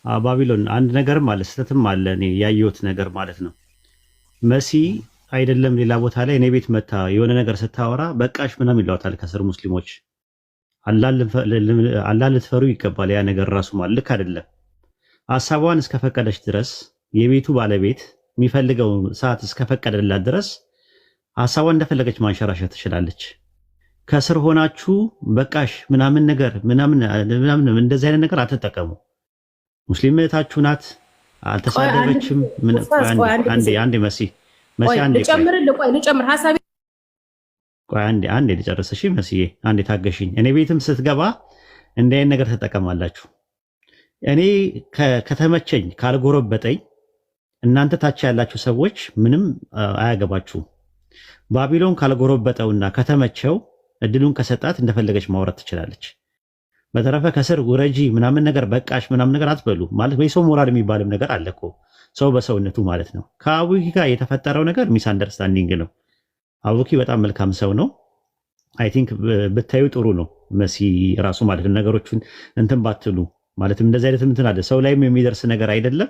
ባቢሎን አንድ ነገርም አለ ስተትም አለ እኔ ያየሁት ነገር ማለት ነው። መሲ አይደለም ሌላ ቦታ ላይ እኔ ቤት መታ የሆነ ነገር ስታወራ በቃሽ ምናምን ይለዋታል ከስር ሙስሊሞች። አላህ ልትፈሩ ይገባል። ያ ነገር ራሱ ማለት ልክ አይደለም። ሀሳቧን እስከፈቀደች ድረስ የቤቱ ባለቤት የሚፈልገው ሰዓት እስከፈቀደላት ድረስ ሀሳቧን እንደፈለገች ማንሸራሸር ትችላለች። ከስር ሆናችሁ በቃሽ ምናምን ነገር ምናምን እንደዚህ አይነት ነገር አትጠቀሙ። ሙስሊም እህታችሁ ናት፣ አልተሳደበችም። አንዴ መሲ አንዴ ልጨምር ሀሳቤ አንዴ ልጨርስ። እሺ መስዬ አንዴ ታገሽኝ። እኔ ቤትም ስትገባ እንዲህ አይነት ነገር ትጠቀማላችሁ። እኔ ከተመቸኝ ካልጎረበጠኝ እናንተ ታች ያላችሁ ሰዎች ምንም አያገባችሁም። ባቢሎን ካልጎረበጠውና ከተመቸው እድሉን ከሰጣት እንደፈለገች ማውራት ትችላለች። በተረፈ ከስር ውረጂ ምናምን ነገር በቃሽ ምናምን ነገር አትበሉ። ማለት በሰው ሞራል የሚባልም ነገር አለ እኮ ሰው በሰውነቱ ማለት ነው። ከአቡኪ ጋር የተፈጠረው ነገር ሚስ አንደርስታንዲንግ ነው። አቡኪ በጣም መልካም ሰው ነው። አይ ቲንክ ብታዩ ጥሩ ነው። መሲ ራሱ ማለት ነው ነገሮቹን እንትን ባትሉ ማለትም እንደዚህ አይነት እንትን አለ ሰው ላይም የሚደርስ ነገር አይደለም።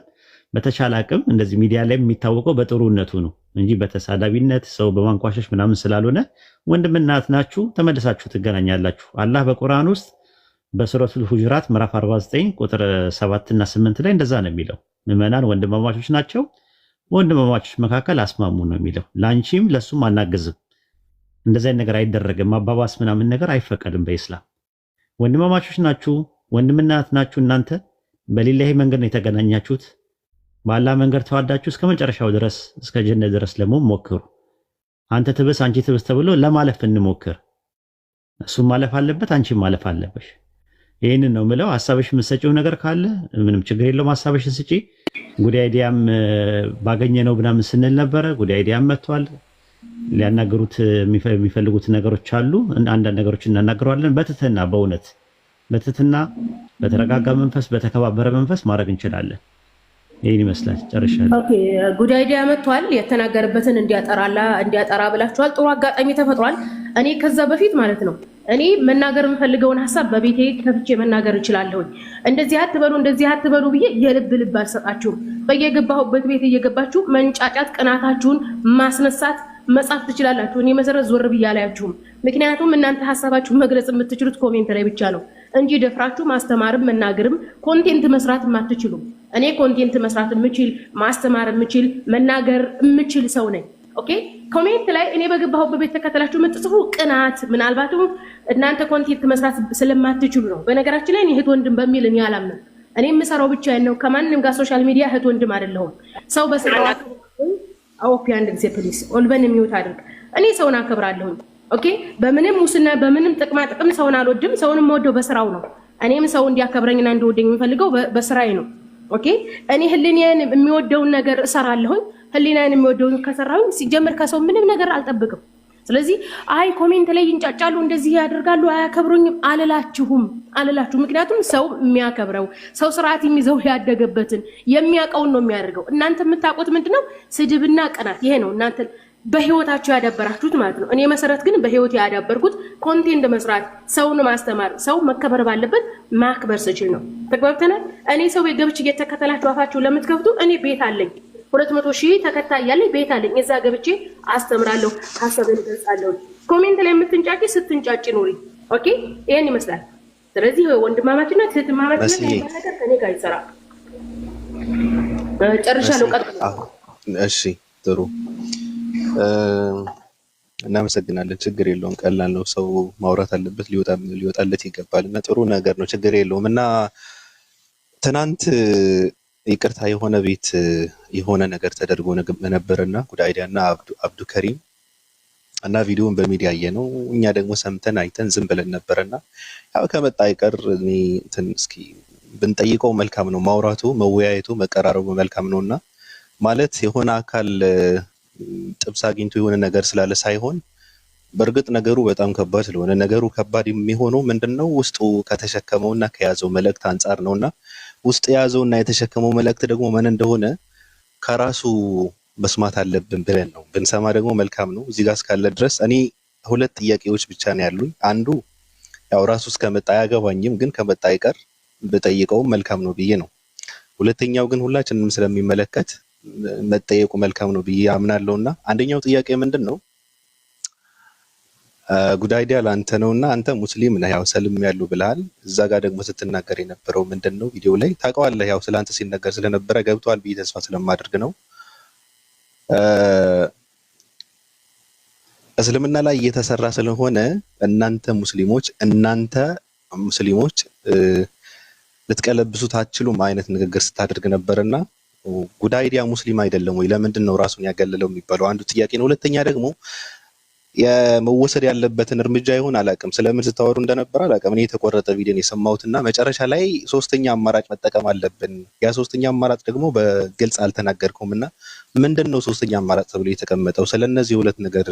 በተቻለ አቅም እንደዚህ ሚዲያ ላይ የሚታወቀው በጥሩነቱ ነው እንጂ በተሳዳቢነት ሰው በማንቋሸሽ ምናምን ስላልሆነ ወንድምና እህት ናችሁ፣ ተመልሳችሁ ትገናኛላችሁ። አላህ በቁርአን ውስጥ በሱረቱል ሁጁራት ምዕራፍ 49 ቁጥር 7 እና 8 ላይ እንደዛ ነው የሚለው። ምዕመናን ወንድማማቾች ናቸው፣ በወንድማማቾች መካከል አስማሙ ነው የሚለው። ላንቺም ለሱም አናግዝም። እንደዛ አይነት ነገር አይደረግም። ማባባስ ምናምን ነገር አይፈቀድም በኢስላም። ወንድማማቾች ናችሁ፣ ወንድምና እህት ናችሁ። እናንተ በሌላህ መንገድ ነው የተገናኛችሁት። በአላህ መንገድ ተዋዳችሁ እስከ መጨረሻው ድረስ እስከ ጀነት ድረስ ለመሆን ሞክሩ። አንተ ትብስ አንቺ ትብስ ተብሎ ለማለፍ እንሞክር። እሱም ማለፍ አለበት፣ አንቺም ማለፍ አለበሽ። ይህንን ነው ምለው። ሀሳብሽ የምትሰጪው ነገር ካለ ምንም ችግር የለውም፣ ሀሳብሽን ስጪ። ጉድ አይዲያም ባገኘ ነው ምናምን ስንል ነበረ። ጉድ አይዲያም መጥቷል። ሊያናገሩት የሚፈልጉት ነገሮች አሉ። አንዳንድ ነገሮች እናናግረዋለን። በትህትና በእውነት በትህትና በተረጋጋ መንፈስ በተከባበረ መንፈስ ማድረግ እንችላለን። ይህን ይመስላል። ጨርሻለሁ። ኦኬ ጉድ አይዲያ መጥቷል። የተናገርበትን እንዲያጠራ ብላችኋል። ጥሩ አጋጣሚ ተፈጥሯል። እኔ ከዛ በፊት ማለት ነው እኔ መናገር የምፈልገውን ሀሳብ በቤቴ ከፍቼ መናገር እችላለሁኝ። እንደዚህ አትበሉ ብዬ የልብ ልብ አልሰጣችሁም። በየገባሁበት ቤት እየገባችሁ መንጫጫት፣ ቅናታችሁን ማስነሳት መጻፍ ትችላላችሁ። እኔ መሰረት ዞር ብዬ አላያችሁም። ምክንያቱም እናንተ ሀሳባችሁን መግለጽ የምትችሉት ኮሜንት ላይ ብቻ ነው እንጂ ደፍራችሁ ማስተማርም መናገርም ኮንቴንት መስራት የማትችሉም። እኔ ኮንቴንት መስራት የምችል ማስተማር የምችል መናገር የምችል ሰው ነኝ። ኦኬ ኮሜንት ላይ እኔ በገባሁበት ቤት ተከተላችሁ የምትጽፉ ቅናት፣ ምናልባትም እናንተ ኮንቴንት መስራት ስለማትችሉ ነው። በነገራችን ላይ እህት ወንድም በሚል እኔ አላምንም። እኔ የምሰራው ብቻ ነው። ከማንም ጋር ሶሻል ሚዲያ እህት ወንድም አይደለሁም። ሰው በስራው አውፒ አንድ ጊዜ ፕሊስ ኦልበን የሚውት አድርግ። እኔ ሰውን አከብራለሁኝ። ኦኬ በምንም ሙስና በምንም ጥቅማ ጥቅም ሰውን አልወድም። ሰውንም ወደው በስራው ነው። እኔም ሰው እንዲያከብረኝና እንዲወደኝ የምፈልገው በስራዬ ነው። ኦኬ እኔ ህሊናዬን የሚወደውን ነገር እሰራለሁኝ። ህሊናዬን የሚወደውን ከሰራሁኝ ሲጀምር ከሰው ምንም ነገር አልጠብቅም። ስለዚህ አይ ኮሜንት ላይ ይንጫጫሉ፣ እንደዚህ ያደርጋሉ፣ አያከብሩኝም አልላችሁም። ምክንያቱም ሰው የሚያከብረው ሰው ስርዓት የሚይዘው ያደገበትን የሚያውቀውን ነው የሚያደርገው። እናንተ የምታውቁት ምንድነው? ስድብና ቅናት። ይሄ ነው እናንተ በህይወታችሁ ያዳበራችሁት ማለት ነው። እኔ መሰረት ግን በህይወት ያዳበርኩት ኮንቴንት መስራት፣ ሰውን ማስተማር፣ ሰው መከበር ባለበት ማክበር ስችል ነው። ተግባብተናል። እኔ ሰው ቤት ገብቼ እየተከተላችሁ አፋችሁ ለምትከፍቱ እኔ ቤት አለኝ፣ 200,000 ተከታይ ያለኝ ቤት አለኝ። እዛ ገብቼ አስተምራለሁ፣ ሀሳብን እገልጻለሁ። ኮሜንት ላይ የምትንጫጭ ስትንጫጭ ኑሪ። ኦኬ ይሄን ይመስላል። ስለዚህ ወንድማማችነት እህትማማችነት ነገር ከኔ ጋር ይሰራ። ጨርሻለሁ። ቀጥሉ። እሺ ጥሩ እናመሰግናለን። ችግር የለውም። ቀላል ነው። ሰው ማውራት አለበት፣ ሊወጣለት ይገባል እና ጥሩ ነገር ነው። ችግር የለውም። እና ትናንት ይቅርታ የሆነ ቤት የሆነ ነገር ተደርጎ ነበርና ጉድ አይዲያ እና አብዱ ከሪም እና ቪዲዮን በሚዲያ ያየነው እኛ ደግሞ ሰምተን አይተን ዝም ብለን ነበርና ያው ከመጣ አይቀር እኔ እንትን እስኪ ብንጠይቀው መልካም ነው። ማውራቱ፣ መወያየቱ፣ መቀራረቡ መልካም ነውና ማለት የሆነ አካል ጥብስ አግኝቶ የሆነ ነገር ስላለ ሳይሆን በእርግጥ ነገሩ በጣም ከባድ ስለሆነ ነገሩ ከባድ የሚሆነው ምንድነው ውስጡ ከተሸከመውና ከያዘው መልእክት አንጻር ነውና ውስጥ የያዘውና የተሸከመው መልእክት ደግሞ ምን እንደሆነ ከራሱ መስማት አለብን ብለን ነው። ብንሰማ ደግሞ መልካም ነው። እዚህ ጋር እስካለ ድረስ እኔ ሁለት ጥያቄዎች ብቻ ነው ያሉኝ። አንዱ ያው ራሱ እስከመጣ አያገባኝም፣ ግን ከመጣ አይቀር ብጠይቀው መልካም ነው ብዬ ነው። ሁለተኛው ግን ሁላችንም ስለሚመለከት መጠየቁ መልካም ነው ብዬ አምናለሁና አንደኛው ጥያቄ ምንድነው ጉድ አይዲያ ላንተ ነውና አንተ ሙስሊም ነህ ያው ሰልም ያለው ብለሃል እዛ ጋር ደግሞ ስትናገር የነበረው ምንድነው ቪዲዮ ላይ ታውቀዋለህ ያው ስላንተ ሲነገር ስለነበረ ገብቷል ብዬ ተስፋ ስለማደርግ ነው እስልምና ላይ እየተሰራ ስለሆነ እናንተ ሙስሊሞች ልትቀለብሱት አትችሉም አይነት ንግግር ስታደርግ ነበርና ጉድ አይዲያ ሙስሊም አይደለም ወይ ለምንድን ነው ራሱን ያገለለው የሚባለው አንዱ ጥያቄ ነው ሁለተኛ ደግሞ የመወሰድ ያለበትን እርምጃ ይሆን አላቅም ስለምን ስታወሩ እንደነበር አላቅም እኔ የተቆረጠ ቪዲዮን የሰማሁትና መጨረሻ ላይ ሶስተኛ አማራጭ መጠቀም አለብን ያ ሶስተኛ አማራጭ ደግሞ በግልጽ አልተናገርኩምና ምንድነው ሶስተኛ አማራጭ ተብሎ የተቀመጠው ስለነዚህ ሁለት ነገር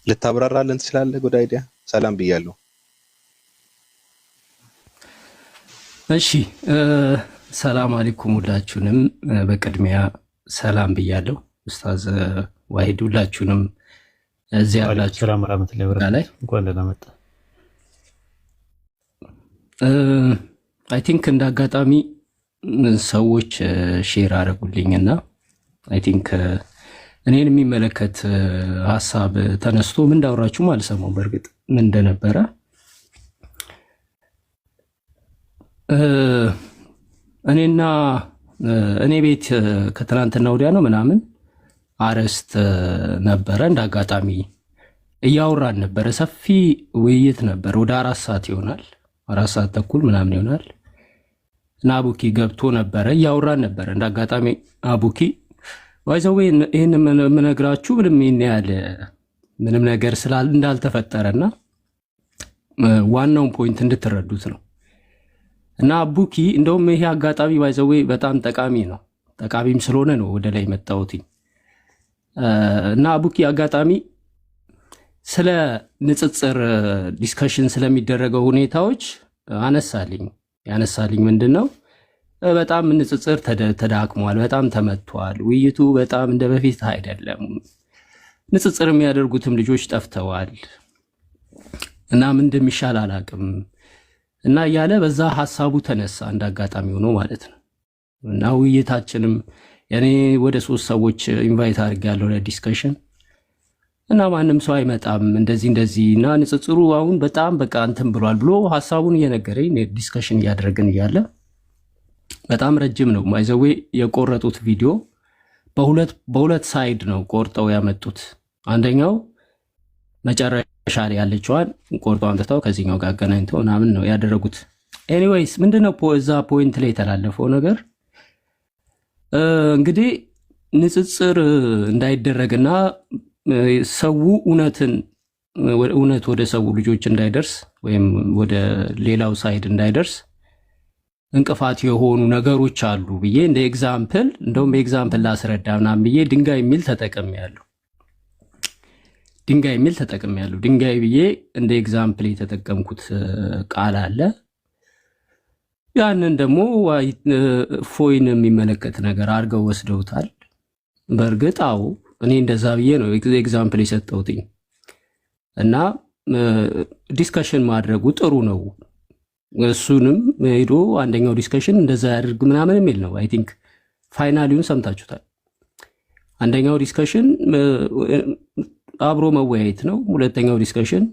ልታብራራልን ትችላለህ ጉድ አይዲያ ሰላም ብያለሁ እሺ ሰላም አለይኩም ሁላችሁንም በቅድሚያ ሰላም ብያለሁ ኡስታዝ ዋሂድ ሁላችሁንም እዚህ ያላችሁ ሰላም ረህመቱላሂ ወበረካቱ እንኳን ደህና መጣ አይ ቲንክ እንዳጋጣሚ ሰዎች ሼር አደረጉልኝና አይ ቲንክ እኔን የሚመለከት ሐሳብ ተነስቶ ምን እንዳወራችሁ አልሰማሁም በርግጥ ምን እንደነበረ እኔ ቤት ከትናንትና ወዲያ ነው ምናምን አረስት ነበረ እንዳጋጣሚ እያወራን ነበረ ሰፊ ውይይት ነበር ወደ 4 ሰዓት ይሆናል 4 ሰዓት ተኩል ምናምን ይሆናል እና አቡኪ ገብቶ ነበረ እያወራን ነበረ እንዳጋጣሚ አቡኪ ወይዘው ይሄን ምነግራችሁ ምንም ነገር እንዳልተፈጠረና ዋናው ፖይንት እንድትረዱት ነው እና አቡኪ እንደውም ይሄ አጋጣሚ ወይዘው በጣም ጠቃሚ ነው ጠቃሚም ስለሆነ ነው ወደ ላይ መጣሁት እና አቡኪ አጋጣሚ ስለ ንጽጽር ዲስከሽን ስለሚደረገው ሁኔታዎች ያነሳልኝ ምንድነው በጣም ንጽጽር ተዳክሟል በጣም ተመቷል ውይይቱ በጣም እንደበፊት አይደለም ንጽጽር የሚያደርጉትም ልጆች ጠፍተዋል እና ምን እንደሚሻል አላቅም እና ያለ በዛ ሐሳቡ ተነሳ እንዳጋጣሚ ሆኖ ማለት ነው እና ውይይታችንም ያኔ ወደ 3 ሰዎች ኢንቫይት አድርጋለሁ ለዲስከሽን እና ማንም ሰው አይመጣም እንደዚህ እና ንጽጽሩ አሁን በጣም በቃ እንትን ብሏል ብሎ ሐሳቡን እየነገረኝ ዲስከሽን እያደረግን እያለ በጣም ረጅም ነው ማይዘዌ የቆረጡት ቪዲዮ በሁለት ሳይድ ነው ቆርጠው ያመጡት አንደኛው መጨረሻ ላይ ያለችዋን ቆርጠው አምጥተው ከዚህኛው ጋር አገናኝተው ምናምን ነው ያደረጉት ኤኒዌይስ ምንድነው እዛ ፖይንት ላይ የተላለፈው ነገር እንግዲህ ንጽጽር እንዳይደረግና ሰው እውነት ወደ ሰው ልጆች እንዳይደርስ ወይም ወደ ሌላው ሳይድ እንዳይደርስ እንቅፋት የሆኑ ነገሮች አሉ ብዬ እንደ ኤግዛምፕል እንደውም ኤግዛምፕል ላስረዳ ምናምን ብዬ ድንጋይ የሚል ተጠቅሜያለሁ ድንጋይ ብዬ እንደ ኤግዛምፕል የተጠቀምኩት ቃል አለ ያንን ደግሞ ፎይን የሚመለከት ነገር አድርገው ወስደውታል በእርግጥ አዎ እኔ እንደዛ ብዬ ነው ኤግዛምፕል የሰጠሁትኝ እና ዲስከሽን ማድረጉ ጥሩ ነው እሱንም ሄዶ አንደኛው ዲስከሽን እንደዛ ያድርግ ምናምን የሚል ነው አይ ቲንክ ፋይናሊውን ሰምታችሁታል አንደኛው ዲስከሽን አብሮ መወያየት ነው ሁለተኛው ዲስከሽን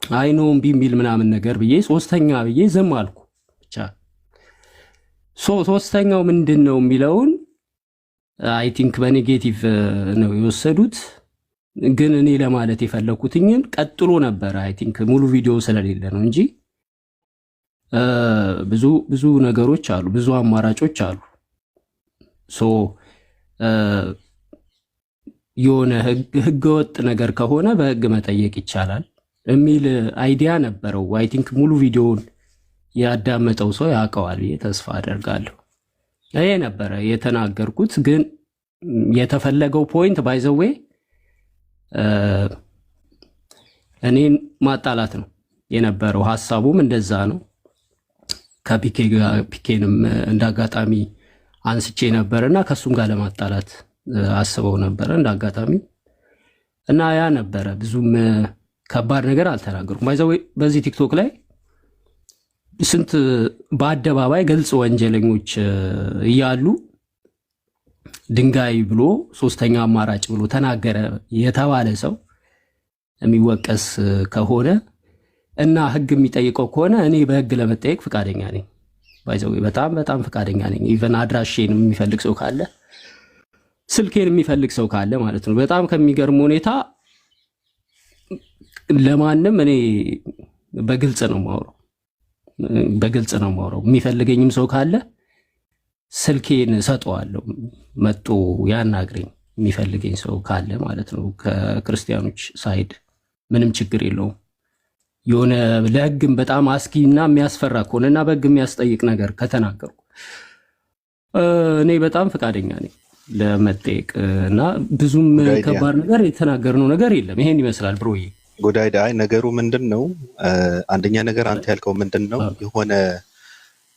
አይኖም ቢሚል ምናምን ነገር ብዬ ሶስተኛ ብዬ ዝም አልኩ ብቻ ሶስተኛው ምንድነው የሚለውን አይ ቲንክ በኔጌቲቭ ነው የወሰዱት ግን እኔ ለማለት የፈለኩትኝን ቀጥሎ ነበር አይ ቲንክ ሙሉ ቪዲዮ ስለሌለ ነው እንጂ ብዙ ነገሮች አሉ ብዙ አማራጮች አሉ የሆነ ህገወጥ ነገር ከሆነ በህግ መጠየቅ ይቻላል የሚል አይዲያ ነበረው አይ ቲንክ ሙሉ ቪዲዮውን ያዳመጠው ሰው ያውቀዋል ብዬ ተስፋ አደርጋለሁ ይሄ ነበረ የተናገርኩት ግን የተፈለገው ፖይንት ባይዘዌ እኔን ማጣላት ነው የነበረው ሐሳቡም እንደዛ ነው ከፒኬንም እንዳጋጣሚ አንስቼ ነበርና ከሱም ጋር ለማጣላት አስበው ነበር እንዳጋጣሚ እና ያ ነበረ ብዙም ከባድ ነገር አልተናገርኩም ባይዘው በዚህ ቲክቶክ ላይ ስንት በአደባባይ ግልጽ ወንጀለኞች እያሉ ድንጋይ ብሎ ሶስተኛ አማራጭ ብሎ ተናገረ የተባለ ሰው የሚወቀስ ከሆነ እና ህግ የሚጠይቀው ከሆነ እኔ በህግ ለመጠየቅ ፈቃደኛ ነኝ። ባይዘው በጣም በጣም ፈቃደኛ ነኝ። ኢቨን አድራሼን የሚፈልግ ሰው ካለ ስልኬን የሚፈልግ ሰው ካለ ማለት ነው። በጣም ከሚገርም ሁኔታ ለማንም እኔ በግልጽ ነው የማወራው። የሚፈልገኝም ሰው ካለ ስልኬን ሰጠዋለሁ፣ መጥቶ ያናግረኝ የሚፈልገኝ ሰው ካለ ማለት ነው። ከክርስቲያኖች ሳይድ ምንም ችግር የለውም። የሆነ ለህግም በጣም አስጊና የሚያስፈራ ከሆነና በህግ የሚያስጠይቅ ነገር ከተናገርኩ እኔ በጣም ፈቃደኛ ነኝ ለመጠየቅ እና ብዙም ከባድ ነገር የተናገርነው ነገር የለም። ይሄን ይመስላል ብሮዬ። ጉዳይ ነገሩ ምንድን ነው? አንደኛ ነገር አንተ ያልከው ምንድን ነው?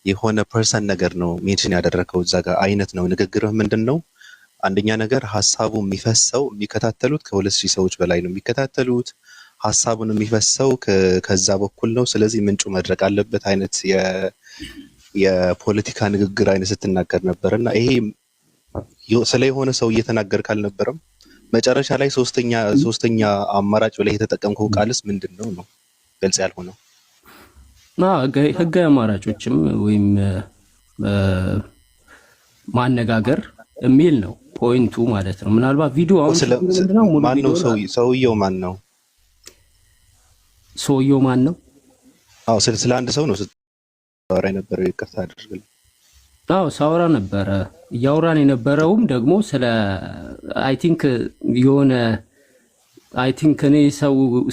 የሆነ ፐርሰን ነገር ነው ሜንሽን ያደረከው እዛ ጋር አይነት ነው ንግግርህ ምንድን ነው? አንደኛ ነገር ሀሳቡ የሚፈሰው የሚከታተሉት ከ2000 ሰዎች በላይ ነው የሚከታተሉት። ሀሳቡን የሚፈሰው ከዛ በኩል ነው። ስለዚህ ምንጩ መድረቅ አለበት አይነት የፖለቲካ ንግግር አይነት ስትናገር ነበር እና ይሄ ስለ የሆነ ሰው እየተናገርክ አልነበረም? መጨረሻ ላይ ሶስተኛ አማራጭ ብለህ የተጠቀምከው ቃልስ ምንድን ነው ነው ግልጽ ያልሆነው? ህጋዊ አማራጮችም ወይም ማነጋገር የሚል ነው ፖይንቱ ማለት ነው። ምናልባት ቪዲዮ አሁን ማን ነው ሰውየው? ማን ነው ሰውየው? ማን ነው? አዎ ስለ አንድ ሰው ነው ስታወራ የነበረው። ይቅርታ አድርግልኝ። አዎ ሳወራ ነበረ። እያወራን የነበረውም ደግሞ ስለ አይ ቲንክ እኔ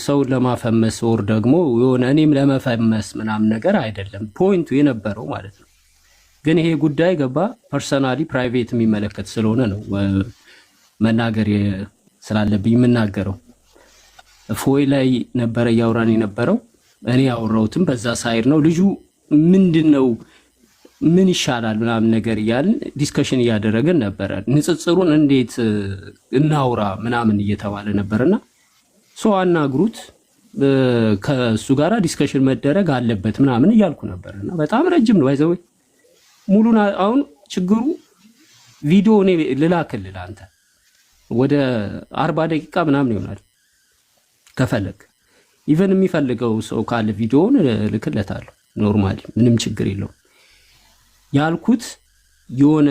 ሰውን ለማፈመስ ወር ደግሞ የሆነ እኔም ለመፈመስ ምናምን ነገር አይደለም ፖይንቱ የነበረው ማለት ነው። ግን ይሄ ጉዳይ ገባ ፐርሰናሊ ፕራይቬት የሚመለከት ስለሆነ ነው መናገር ስላለብኝ የምናገረው። ፎይ ላይ ነበረ እያወራን የነበረው። እኔ ያወራሁትም በዛ ሳይድ ነው። ልጁ ምንድነው ምን ይሻላል ምናምን ነገር እያልን ዲስከሽን እያደረግን ነበረ። ንጽጽሩን እንዴት እናውራ ምናምን እየተባለ ነበርና ሰው አናግሩት ከሱ ጋራ ዲስከሽን መደረግ አለበት ምናምን እያልኩ ነበርና በጣም ረጅም ነው ባይዘው ሙሉና። አሁን ችግሩ ቪዲዮ እኔ ልላክልህ አንተ ወደ 40 ደቂቃ ምናምን ይሆናል ከፈለግ። ኢቨን የሚፈልገው ሰው ካለ ቪዲዮውን ልክለታለሁ ኖርማሊ ምንም ችግር የለውም። ያልኩት የሆነ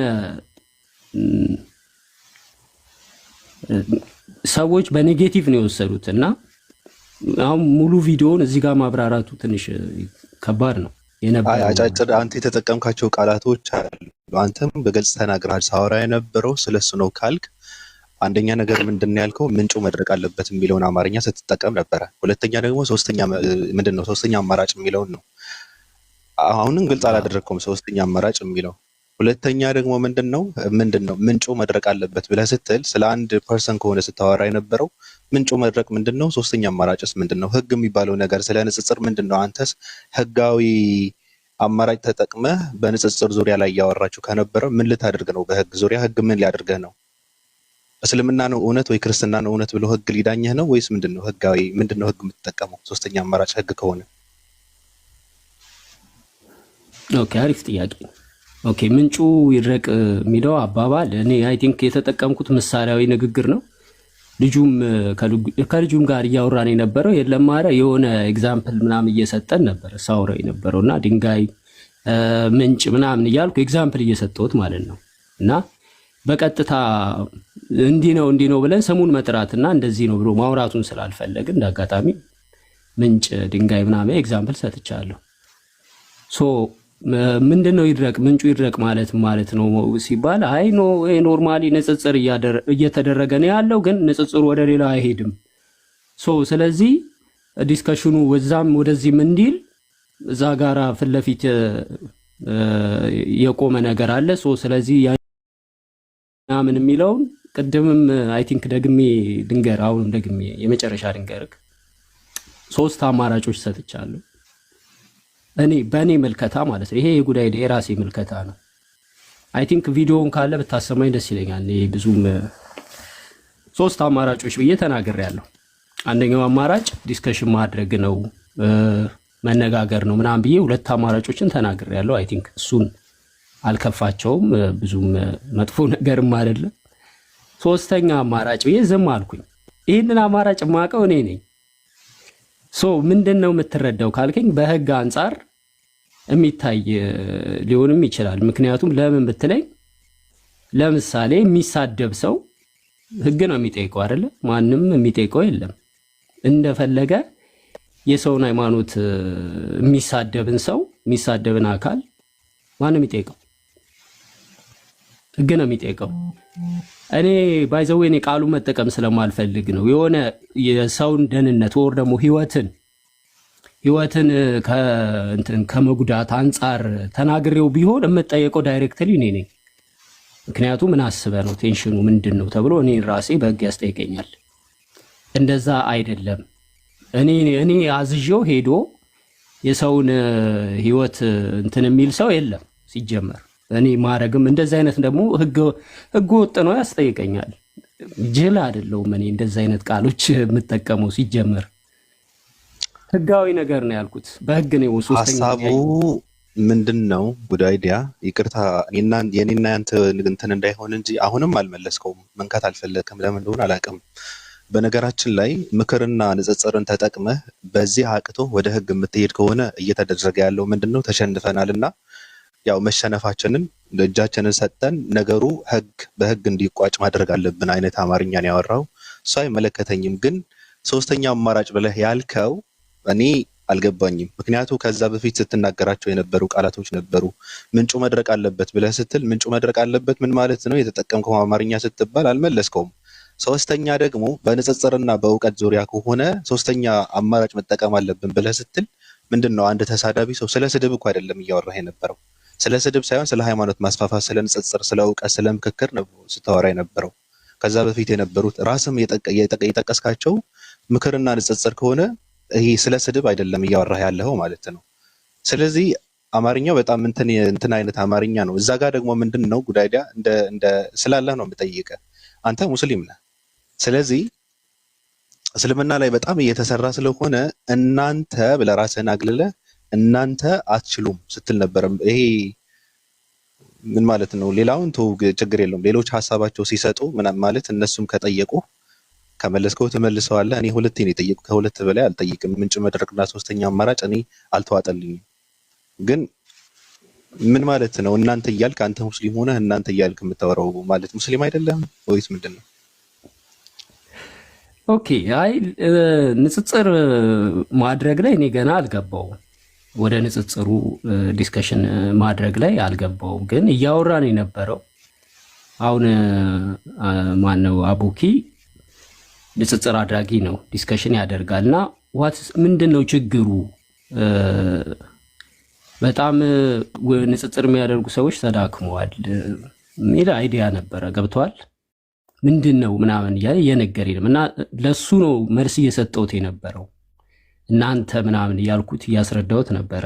ሰዎች በኔጌቲቭ ነው የወሰዱት እና አሁን ሙሉ ቪዲዮውን እዚህ ጋር ማብራራቱ ትንሽ ከባድ ነው የነበረው። አጫጭር አንተ የተጠቀምካቸው ቃላቶች አሉ። አንተም በግልጽ ተናግረሃል። ሳወራ የነበረው ስለሱ ነው ካልክ አንደኛ ነገር ምንድን ነው ያልከው? ምንጩ መድረቅ አለበት የሚለውን አማርኛ ስትጠቀም ነበረ። ሁለተኛ ደግሞ ሶስተኛ አማራጭ የሚለውን ነው። አሁንም ግልጽ አላደረግከውም ሶስተኛ አማራጭ የሚለው። ሁለተኛ ደግሞ ምንድነው ምንጩ መድረቅ አለበት ብለህ ስትል ስለ አንድ ፐርሰን ከሆነ ስታወራ የነበረው ምንጩ መድረቅ ምንድነው? ሶስተኛ አማራጭስ ምንድነው? ህግ የሚባለው ነገር ስለ ንጽጽር ምንድነው? አንተስ ህጋዊ አማራጭ ተጠቅመህ በንጽጽር ዙሪያ ላይ እያወራችሁ ከነበረ ምን ልታደርግ ነው? በህግ ዙሪያ ህግ ምን ሊያደርግህ ነው? እስልምና ነው እውነት ወይ ክርስትና ነው እውነት ብሎ ህግ ሊዳኝህ ነው ወይስ ምንድነው? ምንድነው ህግ የምትጠቀመው ሶስተኛ አማራጭ ህግ ከሆነ? ኦኬ አሪፍ ጥያቄ። ኦኬ ምንጩ ይድረቅ የሚለው አባባል እኔ አይ ቲንክ የተጠቀምኩት ምሳሌያዊ ንግግር ነው። ከልጁም ጋር እያወራን የነበረው የለም ማረ የሆነ ኤግዛምፕል ምናምን እየሰጠን ነበር ሳውራ የነበረውና ድንጋይ ምንጭ ምናምን እያልኩ ኤግዛምፕል እየሰጠሁት ማለት ነው። እና በቀጥታ እንዲህ ነው ብለን ስሙን መጥራትና እንደዚህ ነው ብሎ ማውራቱን ስላልፈለግን እንዳጋጣሚ ምንጭ ድንጋይ ምናምን ኤግዛምፕል ሰጥቻለሁ። ሶ ምንድነው ይድረቅ ምንጩ ይድረቅ ማለት ነው ሲባል አይ ኖ ኖርማሊ ንጽጽር እየተደረገ ነው ያለው፣ ግን ንጽጽሩ ወደ ሌላ አይሄድም። ሶ ስለዚህ ዲስከሽኑ ወዛም ወደዚህም እንዲል እዛ ጋራ ፊት ለፊት የቆመ ነገር አለ። ሶ ስለዚህ ምን የሚለውን ቅድምም አይ ቲንክ ደግሜ ድንገር አሁንም ደግሜ የመጨረሻ ድንገርክ 3 አማራጮች ሰጥቻለሁ። እኔ በእኔ መልከታ ማለት ነው። ይሄ የጉዳይ የራሴ መልከታ ነው። አይ ቲንክ ቪዲዮውን ካለ ብታሰማኝ ደስ ይለኛል። እኔ ብዙም 3 አማራጮች ብዬ ተናግሬያለሁ። አንደኛው አማራጭ ዲስከሽን ማድረግ ነው። መነጋገር ነው ምናምን ብዬ ሁለት አማራጮችን ተናግሬያለሁ። አይ ቲንክ እሱን አልከፋቸውም፣ ብዙም መጥፎ ነገርም አይደለም። ሶስተኛ አማራጭ ብዬ ዝም አልኩኝ። ይህንን አማራጭ የማውቀው እኔ ነኝ። ምንድን ነው የምትረዳው ካልከኝ በህግ አንጻር የሚታይ ሊሆንም ይችላል። ምክንያቱም ለምን ብትለኝ ለምሳሌ የሚሳደብ ሰው ህግ ነው የሚጠይቀው አይደለ? ማንም የሚጠይቀው የለም። እንደፈለገ የሰውን ሃይማኖት የሚሳደብን አካል ማንም የሚጠይቀው ህግ ነው የሚጠይቀው። እኔ ባይዘው እኔ ቃሉን መጠቀም ስለማልፈልግ ነው። የሆነ የሰውን ደህንነት ወር ደግሞ ህይወትን ከመጉዳት አንጻር ተናግሬው ቢሆን የምጠየቀው ዳይሬክትሊ እኔ ነኝ። ምክንያቱም ምን አስበህ ነው ቴንሽኑ ምንድን ነው ተብሎ እኔ ራሴ በህግ ያስጠይቀኛል። እንደዛ አይደለም። እኔ አዝዤው ሄዶ የሰውን ህይወት የሚል ሰው የለም ሲጀመር። እኔ ማረግም እንደዚህ አይነት ደግሞ ህግ ወጥ ነው ያስጠይቀኛል። ጅል አይደለሁም እኔ እንደዚህ አይነት ቃሎች የምጠቀመው ሲጀመር ህጋዊ ነገር ነው ያልኩት። በህግ ነው። ሀሳቡ ምንድን ነው? ጉድ አይዲያ። ይቅርታ የኔና ያንተ እንትን እንዳይሆን እንጂ አሁንም አልመለስከውም። መንካት አልፈለግክም። ለምን እንደሆነ አላውቅም። በነገራችን ላይ ምክርና ንጽጽርን ተጠቅመህ በዚህ አቅቶ ወደ ህግ የምትሄድ ከሆነ እየተደረገ ያለው ምንድን ነው? ተሸንፈናልና ያው መሸነፋችንን እጃችንን ሰጠን ነገሩ በህግ እንዲቋጭ ማድረግ አለብን አይነት አማርኛን ያወራው። እሱ አይመለከተኝም። ግን ሶስተኛ አማራጭ ብለህ ያልከው እኔ አልገባኝም። ምክንያቱ ከዛ በፊት ስትናገራቸው የነበሩ ቃላቶች ነበሩ። ምንጩ መድረቅ አለበት ብለህ ስትል ምንጩ መድረቅ አለበት ምን ማለት ነው? የተጠቀምከው አማርኛ ስትባል አልመለስከውም። ሶስተኛ ደግሞ በንጽጽርና በእውቀት ዙሪያ ከሆነ ሶስተኛ አማራጭ መጠቀም አለብን ብለህ ስትል ምንድነው? አንድ ተሳዳቢ ሰው ስለ ስድብ እኮ አይደለም እያወራህ የነበረው። ስለ ስድብ ሳይሆን ስለ ሃይማኖት ማስፋፋት፣ ስለ ንጽጽር፣ ስለ እውቀት፣ ስለ ምክክር ነው ስታወራ የነበረው። ከዛ በፊት የነበሩት ራስም የጠቀስካቸው ምክርና ንጽጽር ከሆነ ይሄ ስለ ስድብ አይደለም እያወራህ ያለው ማለት ነው። ስለዚህ አማርኛው በጣም እንትን አይነት አማርኛ ነው። እዛ ጋር ደግሞ ምንድነው ጉዳይዳ እንደ ስላለህ ነው የምጠይቀህ። አንተ ሙስሊም ነህ። ስለዚህ እስልምና ላይ በጣም እየተሰራ ስለሆነ እናንተ ብለህ ራስህን አግልለህ እናንተ አትችሉም ስትል ነበር። ይሄ ምን ማለት ነው? ሌላውን ተው ችግር የለውም። ሌሎች ሀሳባቸው ሲሰጡ ማለት እነሱም ከጠየቁ ከመለስከው ትመልሰዋለህ። እኔ ሁለቴ ነው የጠየቁ፣ ከሁለት በላይ አልጠይቅም። ምንጭ መድረቅና ሶስተኛ አማራጭ እኔ አልተዋጠልኝም። ግን ምን ማለት ነው? እናንተ እያልክ አንተ ሙስሊም ሆነህ እናንተ እያልክ የምታወራው ማለት ሙስሊም አይደለም ወይስ ምንድን ነው? ኦኬ። አይ ንጽጽር ማድረግ ላይ እኔ ገና አልገባውም። ወደ ንጽጽሩ ዲስከሽን ማድረግ ላይ አልገባውም። ግን እያወራን የነበረው አሁን ማነው አቡኪ ንጽጽር አድራጊ ነው፣ ዲስከሽን ያደርጋል። እና ምንድን ነው ችግሩ? በጣም ንጽጽር የሚያደርጉ ሰዎች ተዳክመዋል ሚል አይዲያ ነበረ። ገብተዋል ምንድን ነው ምናምን እያለ እየነገረኝ እና ለሱ ነው መልስ እየሰጠሁት የነበረው። እናንተ ምናምን እያልኩት እያስረዳሁት ነበረ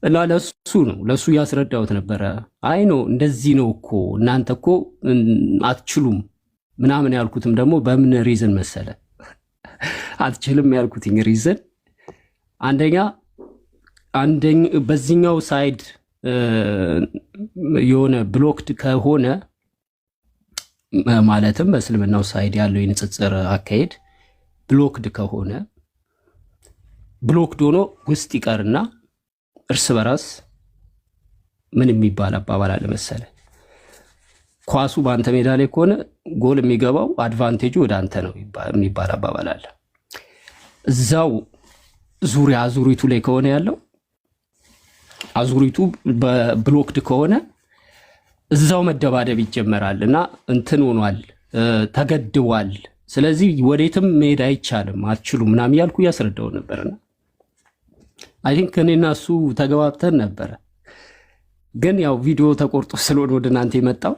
እና ለሱ እያስረዳሁት ነበረ። አይ ነው እንደዚህ ነው እኮ እናንተ እኮ አትችሉም ምናምን ያልኩትም ደግሞ በምን ሪዝን መሰለ? አትችልም ያልኩትኝ ሪዝን አንደኛ በዚህኛው ሳይድ የሆነ ብሎክድ ከሆነ ማለትም በእስልምናው ሳይድ ያለው የንጽጽር አካሄድ ብሎክድ ከሆነ ብሎክድ ሆኖ ውስጥ ይቀርና እርስ በራስ ምን የሚባል አባባል አለ መሰለ? ኳሱ በአንተ ሜዳ ላይ ከሆነ ጎል የሚገባው አድቫንቴጁ ወደ አንተ ነው የሚባል አባባል አለ። እዛው ዙሪያ አዙሪቱ ላይ ከሆነ ያለው አዙሪቱ በብሎክድ ከሆነ እዛው መደባደብ ይጀመራል እና እንትን ሆኗል፣ ተገድቧል። ስለዚህ ወዴትም መሄድ አይቻልም፣ አትችሉም ምናምን ያልኩ እያስረዳው ነበርና አይ ቲንክ እኔና እሱ ተገባብተን ነበረ። ግን ያው ቪዲዮ ተቆርጦ ስለሆነ ወደ እናንተ የመጣው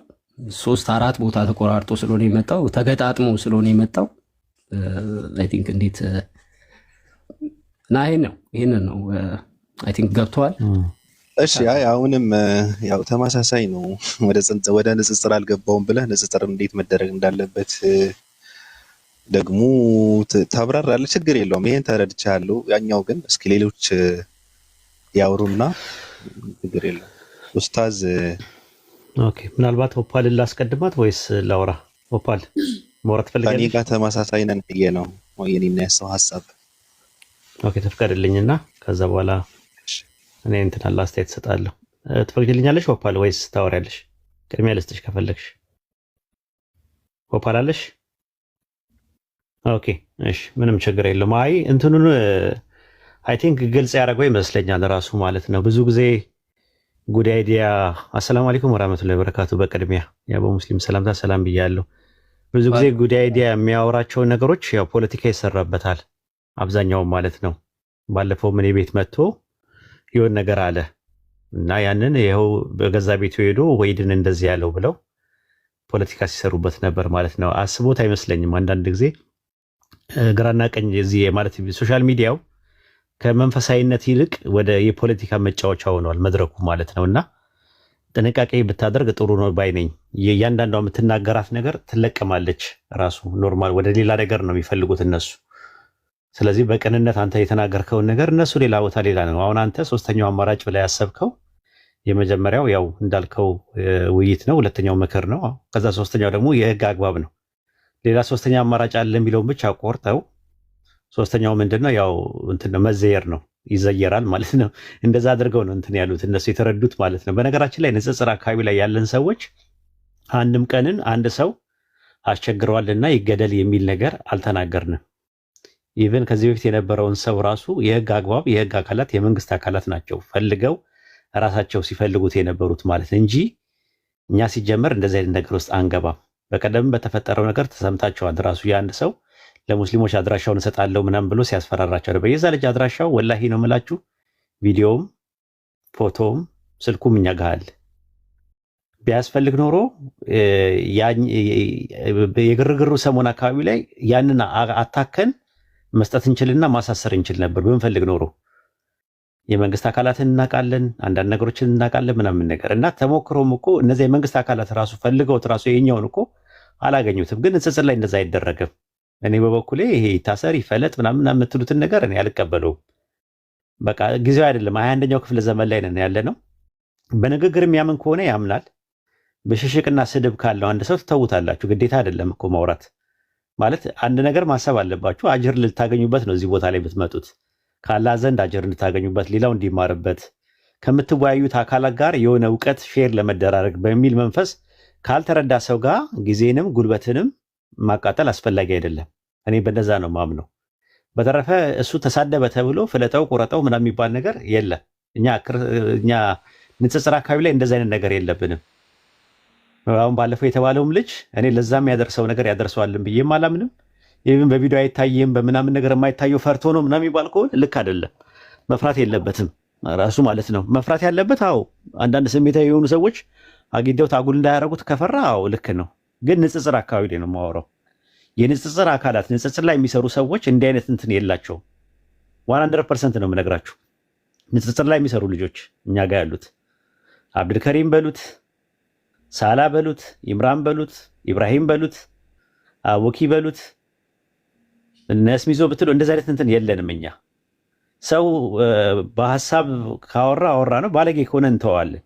3-4 ቦታ ተቆራርጦ ስለሆነ የመጣው ተገጣጥሞ ስለሆነ የመጣው አይ ቲንክ እንዴት እና ይሄንን ነው አይ ቲንክ ገብቷል። እሺ አይ አሁንም ያው ተመሳሳይ ነው። ወደ ንጽጽር አልገባውም ብለህ ንጽጽር እንዴት መደረግ እንዳለበት ደግሞ ታብራራለህ። ችግር የለውም። ይሄን ተረድቻለሁ። ያኛው ግን እስኪ ሌሎች ያውሩና ችግር የለውም። ኡስታዝ ኦኬ፣ ምናልባት ኦፓልን ላስቀድማት ወይስ ላውራ? ኦፓል ማውራት ከኔ ትፈልጋለሽ? ጋር ተመሳሳይ ነን ብዬ ነው የኔና የሰው ሀሳብ። ኦኬ፣ ትፍቀድልኝና ከዛ በኋላ እኔ እንትን አለ አስተያየት እሰጣለሁ። ትፈቅድልኛለሽ ኦፓል ወይስ ታወሪያለሽ? ቅድሚያ ልስጥሽ ከፈለግሽ። ኦፓል አለሽ? ኦኬ፣ እሺ፣ ምንም ችግር የለም። አይ እንትኑን አይ ቲንክ ግልጽ ያደረገው ይመስለኛል ራሱ ማለት ነው። ብዙ ጊዜ ጉድ አይዲያ። አሰላሙ አለይኩም ወራህመቱላሂ ወበረካቱ። በቅድሚያ ያው በሙስሊም ሰላምታ ሰላም ብያለሁ። ብዙ ጊዜ ጉድ አይዲያ የሚያወራቸው ነገሮች ያው ፖለቲካ ይሰራበታል አብዛኛው ማለት ነው። ባለፈው ምን ቤት መጥቶ ይሆን ነገር አለ እና ያንን ይኸው በገዛ ቤቱ ሄዶ ወይድን እንደዚህ ያለው ብለው ፖለቲካ ሲሰሩበት ነበር ማለት ነው። አስቦት አይመስለኝም። አንዳንድ ጊዜ ግራና ቀኝ እዚህ ማለት ሶሻል ሚዲያው ከመንፈሳዊነት ይልቅ ወደ የፖለቲካ መጫወቻ ሆኗል መድረኩ ማለት ነውና ጥንቃቄ ብታደርግ ጥሩ ነው ባይ ነኝ። እያንዳንዷ የምትናገራት ነገር ትለቀማለች። ራሱ ኖርማል ወደ ሌላ ነገር ነው የሚፈልጉት እነሱ። ስለዚህ በቅንነት አንተ የተናገርከውን ነገር እነሱ ሌላ ቦታ ሌላ ነው። አሁን አንተ ሶስተኛው አማራጭ ብላ ያሰብከው የመጀመሪያው ያው እንዳልከው ውይይት ነው፣ ሁለተኛው ምክር ነው፣ ከዛ ሶስተኛው ደግሞ የህግ አግባብ ነው። ሌላ ሶስተኛ አማራጭ አለ የሚለውን ብቻ ቆርጠው ሶስተኛው ምንድነው? ያው እንትን መዘየር ነው፣ ይዘየራል ማለት ነው። እንደዛ አድርገው ነው እንትን ያሉት እነሱ የተረዱት ማለት ነው። በነገራችን ላይ ንጽጽር አካባቢ ላይ ያለን ሰዎች አንድም ቀንን አንድ ሰው አስቸግረዋልና ይገደል የሚል ነገር አልተናገርንም። ኢቨን ከዚህ በፊት የነበረውን ሰው ራሱ የህግ አግባብ የህግ አካላት የመንግስት አካላት ናቸው ፈልገው ራሳቸው ሲፈልጉት የነበሩት ማለት እንጂ እኛ ሲጀመር እንደዚህ አይነት ነገር ውስጥ አንገባም። በቀደም በተፈጠረው ነገር ተሰምታችኋል። ራሱ የአንድ ሰው ለሙስሊሞች አድራሻውን እሰጣለሁ ምናምን ብሎ ሲያስፈራራቸው ነበር። የዛ ልጅ አድራሻው ወላሂ ነው የምላችሁ፣ ቪዲዮውም ፎቶውም ስልኩም እኛ ጋር አለ። ቢያስፈልግ ኖሮ የግርግሩ ሰሞን አካባቢ ላይ ያንን አታከን መስጠት እንችልና ማሳሰር እንችል ነበር ብንፈልግ ኖሮ። የመንግስት አካላትን እናውቃለን፣ አንዳንድ ነገሮችን እናውቃለን ምናምን ነገር እና ተሞክሮም እኮ እነዚያ የመንግስት አካላት ራሱ ፈልገውት ራሱ የኛውን እኮ አላገኙትም። ግን ንጽጽር ላይ እንደዛ አይደረግም። እኔ በበኩሌ ይሄ ይታሰር ይፈለጥ ምናምን የምትሉትን ነገር እኔ አልቀበለውም። በቃ ጊዜው አይደለም። 21ኛው ክፍለ ዘመን ላይ ነን ያለ ነው። በንግግር የሚያምን ከሆነ ያምናል። በሽሽቅና ስድብ ካለው አንድ ሰው ትተውታላችሁ። ግዴታ አይደለም እኮ ማውራት ማለት። አንድ ነገር ማሰብ አለባችሁ። አጅር ልታገኙበት ነው እዚህ ቦታ ላይ ብትመጡት፣ ከአላህ ዘንድ አጅር እንድታገኙበት፣ ሌላው እንዲማርበት፣ ከምትወያዩት አካላት ጋር የሆነ እውቀት ሼር ለመደራረግ በሚል መንፈስ ካልተረዳ ሰው ጋር ጊዜንም ጉልበትንም ማቃጠል አስፈላጊ አይደለም። እኔ በነዛ ነው ማምነው። በተረፈ እሱ ተሳደበ ተብሎ ፍለጠው ቁረጠው ምናምን የሚባል ነገር የለም። እኛ ንጽጽር አካባቢ ላይ እንደዛ አይነት ነገር የለብንም። አሁን ባለፈው የተባለውም ልጅ እኔ ለዛም ያደርሰው ነገር ያደርሰዋልን ብዬም አላምንም። ይህም በቪዲዮ አይታይም በምናምን ነገር የማይታየው ፈርቶ ነው ምናምን የሚባል ከሆነ ልክ አይደለም። መፍራት የለበትም ራሱ ማለት ነው። መፍራት ያለበት አዎ፣ አንዳንድ ስሜታዊ የሆኑ ሰዎች አግኝተው ታጉል እንዳያረጉት ከፈራ አዎ ልክ ነው። ግን ንጽጽር አካባቢ ላይ ነው የማወራው። የንጽጽር አካላት ንጽጽር ላይ የሚሰሩ ሰዎች እንዲህ አይነት እንትን የላቸውም። 100% ነው የምነግራችሁ። ንጽጽር ላይ የሚሰሩ ልጆች እኛ ጋር ያሉት አብድልከሪም በሉት፣ ሳላ በሉት፣ ኢምራን በሉት፣ ኢብራሂም በሉት፣ አቡኪ በሉት፣ እነስሚዞ ብትሉ እንደዚህ አይነት እንትን የለንም እኛ። ሰው በሀሳብ ካወራ አወራ ነው፣ ባለጌ ከሆነ እንተዋለን።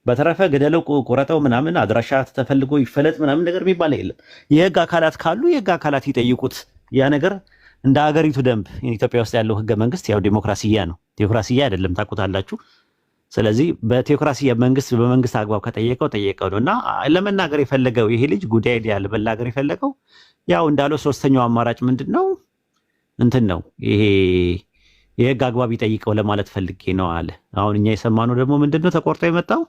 በተረፈ ገደለው ቁረጠው ምናምን አድራሻ ተፈልጎ ይፈለጥ ምናምን ነገር የሚባል የለም። የህግ አካላት ካሉ የህግ አካላት ይጠይቁት። ያ ነገር እንደ ሀገሪቱ ደንብ ኢትዮጵያ ውስጥ ያለው ህገ መንግስት ያው ዲሞክራሲያ ነው። ቴዎክራሲያ አይደለም፣ ታውቁታላችሁ። ስለዚህ በቴዎክራሲያ መንግስት በመንግስት አግባብ ጠየቀው ነው እና ለመናገር የፈለገው ይሄ ልጅ ጉዳይ ያለ መናገር የፈለገው ያው እንዳለው ሶስተኛው አማራጭ ምንድን ነው እንትን ነው ይሄ የህግ አግባብ ይጠይቀው ለማለት ፈልጌ ነው አለ። አሁን እኛ የሰማነው ደግሞ ምንድን ነው ተቆርጦ የመጣው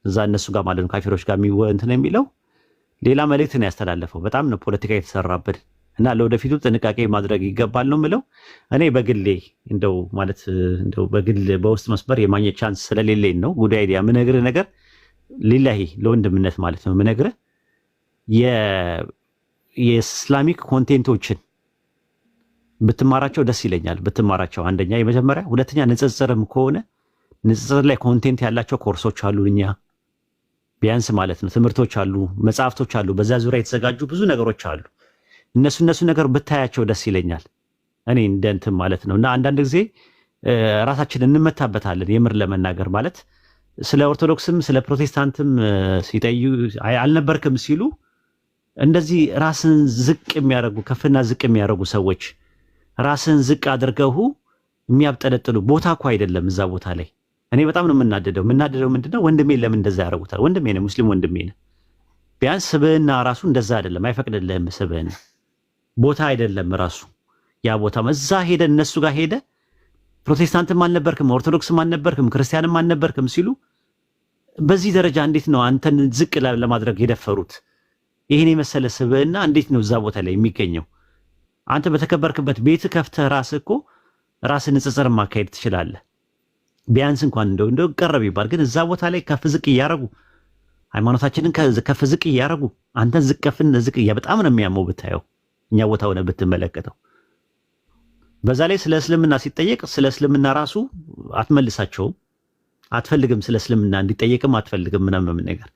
እዛ እነሱ ጋር ማለት ነው ካፊሮች ጋር እንትን የሚለው ሌላ መልእክት ነው ያስተላለፈው። በጣም ነው ፖለቲካ የተሰራበት እና ለወደፊቱ ጥንቃቄ ማድረግ ይገባል ነው የምለው። እኔ በግሌ እንደው ማለት እንደው በግል በውስጥ መስመር የማግኘት ቻንስ ስለሌለኝ ነው ጉዳይ አይዲያ ምነግርህ ነገር ሊላሂ ለወንድምነት ማለት ነው ምነግርህ የኢስላሚክ ኮንቴንቶችን ብትማራቸው ደስ ይለኛል። ብትማራቸው አንደኛ የመጀመሪያ፣ ሁለተኛ ንጽጽርም ከሆነ ንጽጽር ላይ ኮንቴንት ያላቸው ኮርሶች አሉ እኛ ቢያንስ ማለት ነው ትምህርቶች አሉ፣ መጽሐፍቶች አሉ፣ በዛ ዙሪያ የተዘጋጁ ብዙ ነገሮች አሉ። እነሱ ነገር ብታያቸው ደስ ይለኛል። እኔ እንደ እንትን ማለት ነው። እና አንዳንድ ጊዜ ራሳችንን እንመታበታለን። የምር ለመናገር ማለት ስለ ኦርቶዶክስም ስለ ፕሮቴስታንትም ሲጠዩ አልነበርክም ሲሉ እንደዚህ ራስን ዝቅ የሚያደርጉ ከፍና ዝቅ የሚያደርጉ ሰዎች ራስን ዝቅ አድርገው የሚያብጠለጥሉ ቦታ እኮ አይደለም እዛ ቦታ ላይ። እኔ በጣም ነው የምናደደው ምንድነው ወንድሜ ለምን እንደዛ ያደርጉታል? ወንድሜ ነው፣ ሙስሊም ወንድሜ ነው። ቢያንስ ስብዕና ራሱ እንደዛ አይደለም፣ አይፈቅድልህም። ስብዕና ቦታ አይደለም ራሱ ያ ቦታ። እዛ ሄደ እነሱ ጋር ሄደ ፕሮቴስታንትም አልነበርክም ኦርቶዶክስም አልነበርክም ክርስቲያንም አልነበርክም ሲሉ በዚህ ደረጃ እንዴት ነው አንተን ዝቅ ለማድረግ የደፈሩት? ይሄን የመሰለ ስብዕና እንዴት ነው እዛ ቦታ ላይ የሚገኘው? አንተ በተከበርክበት ቤት ከፍተህ ራስህ እኮ ራስን ንጽጽር ማካሄድ ትችላለህ። ቢያንስ እንኳን እንደው ቀረብ ይባል። ግን እዛ ቦታ ላይ ከፍ ዝቅ እያደረጉ ሃይማኖታችንን ከፍ ዝቅ እያደረጉ አንተን ዝቅ በጣም ነው የሚያመው ብታየው፣ እኛ ቦታ ሆነ ብትመለከተው። በዛ ላይ ስለ እስልምና ሲጠየቅ ስለ እስልምና ራሱ አትመልሳቸውም፣ አትፈልግም። ስለ እስልምና እንዲጠየቅም አትፈልግም ምናምን ነገር።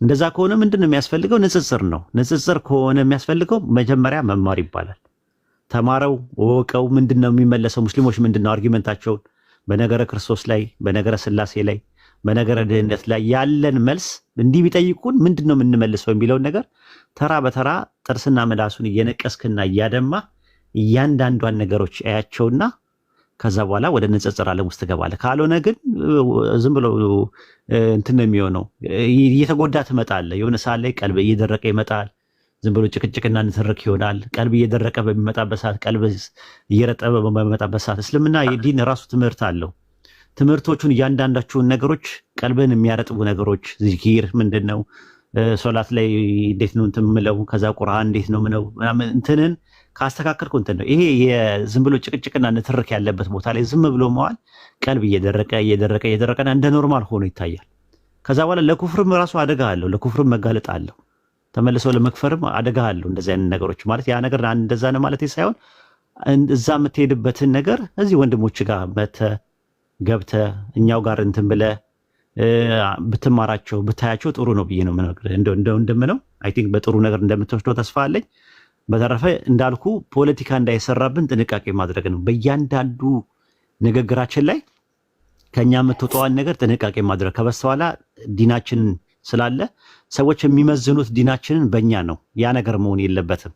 እንደዛ ከሆነ ምንድነው የሚያስፈልገው? ንጽጽር ነው። ንጽጽር ከሆነ የሚያስፈልገው መጀመሪያ መማር ይባላል። ተማረው ወቀው ምንድነው የሚመለሰው? ሙስሊሞች ምንድነው አርጊመንታቸውን በነገረ ክርስቶስ ላይ በነገረ ስላሴ ላይ በነገረ ድህነት ላይ ያለን መልስ እንዲህ ቢጠይቁን ምንድነው የምንመልሰው የሚለውን ነገር ተራ በተራ ጥርስና ምላሱን እየነቀስክና እያደማ እያንዳንዷን ነገሮች አያቸውና ከዛ በኋላ ወደ ንጽጽር ዓለም ውስጥ ትገባለህ። ካልሆነ ግን ዝም ብሎ እንትን ነው የሚሆነው። እየተጎዳ ትመጣለህ። የሆነ ሰዓት ላይ ቀልብ እየደረቀ ይመጣል። ዝም ብሎ ጭቅጭቅና ንትርክ ይሆናል። ቀልብ እየደረቀ በሚመጣበት ሰዓት፣ ቀልብ እየረጠበ በሚመጣበት ሰዓት እስልምና የዲን ራሱ ትምህርት አለው። ትምህርቶቹን እያንዳንዳቸውን ነገሮች ቀልብን የሚያረጥቡ ነገሮች ዚኪር ምንድነው? ሶላት ላይ እንዴት ነው እንትን ምለው? ከዛ ቁርአን እንዴት ነው ምነው? እንትንን ካስተካከልኩ እንትን ነው። ይሄ የዝም ብሎ ጭቅጭቅና ንትርክ ያለበት ቦታ ላይ ዝም ብሎ መዋል ቀልብ እየደረቀና እንደ ኖርማል ሆኖ ይታያል። ከዛ በኋላ ለኩፍርም ራሱ አደጋ አለው። ለኩፍርም መጋለጥ አለው። ተመልሰው ለመክፈርም አደጋ አለው። እንደዚህ አይነት ነገሮች ማለት ያ ነገር እንደዛ ነው ማለት ሳይሆን እዛ የምትሄድበትን ነገር እዚህ ወንድሞች ጋር ገብተህ እኛው ጋር እንትን ብለህ ብትማራቸው ብታያቸው ጥሩ ነው ብዬ ነው እንደምነው። አይ ቲንክ በጥሩ ነገር እንደምትወስደው ተስፋ አለኝ። በተረፈ እንዳልኩ ፖለቲካ እንዳይሰራብን ጥንቃቄ ማድረግ ነው። በእያንዳንዱ ንግግራችን ላይ ከኛ የምትወጣዋን ነገር ጥንቃቄ ማድረግ። ከበስተኋላ ዲናችን ስላለ ሰዎች የሚመዝኑት ዲናችንን በእኛ ነው። ያ ነገር መሆን የለበትም።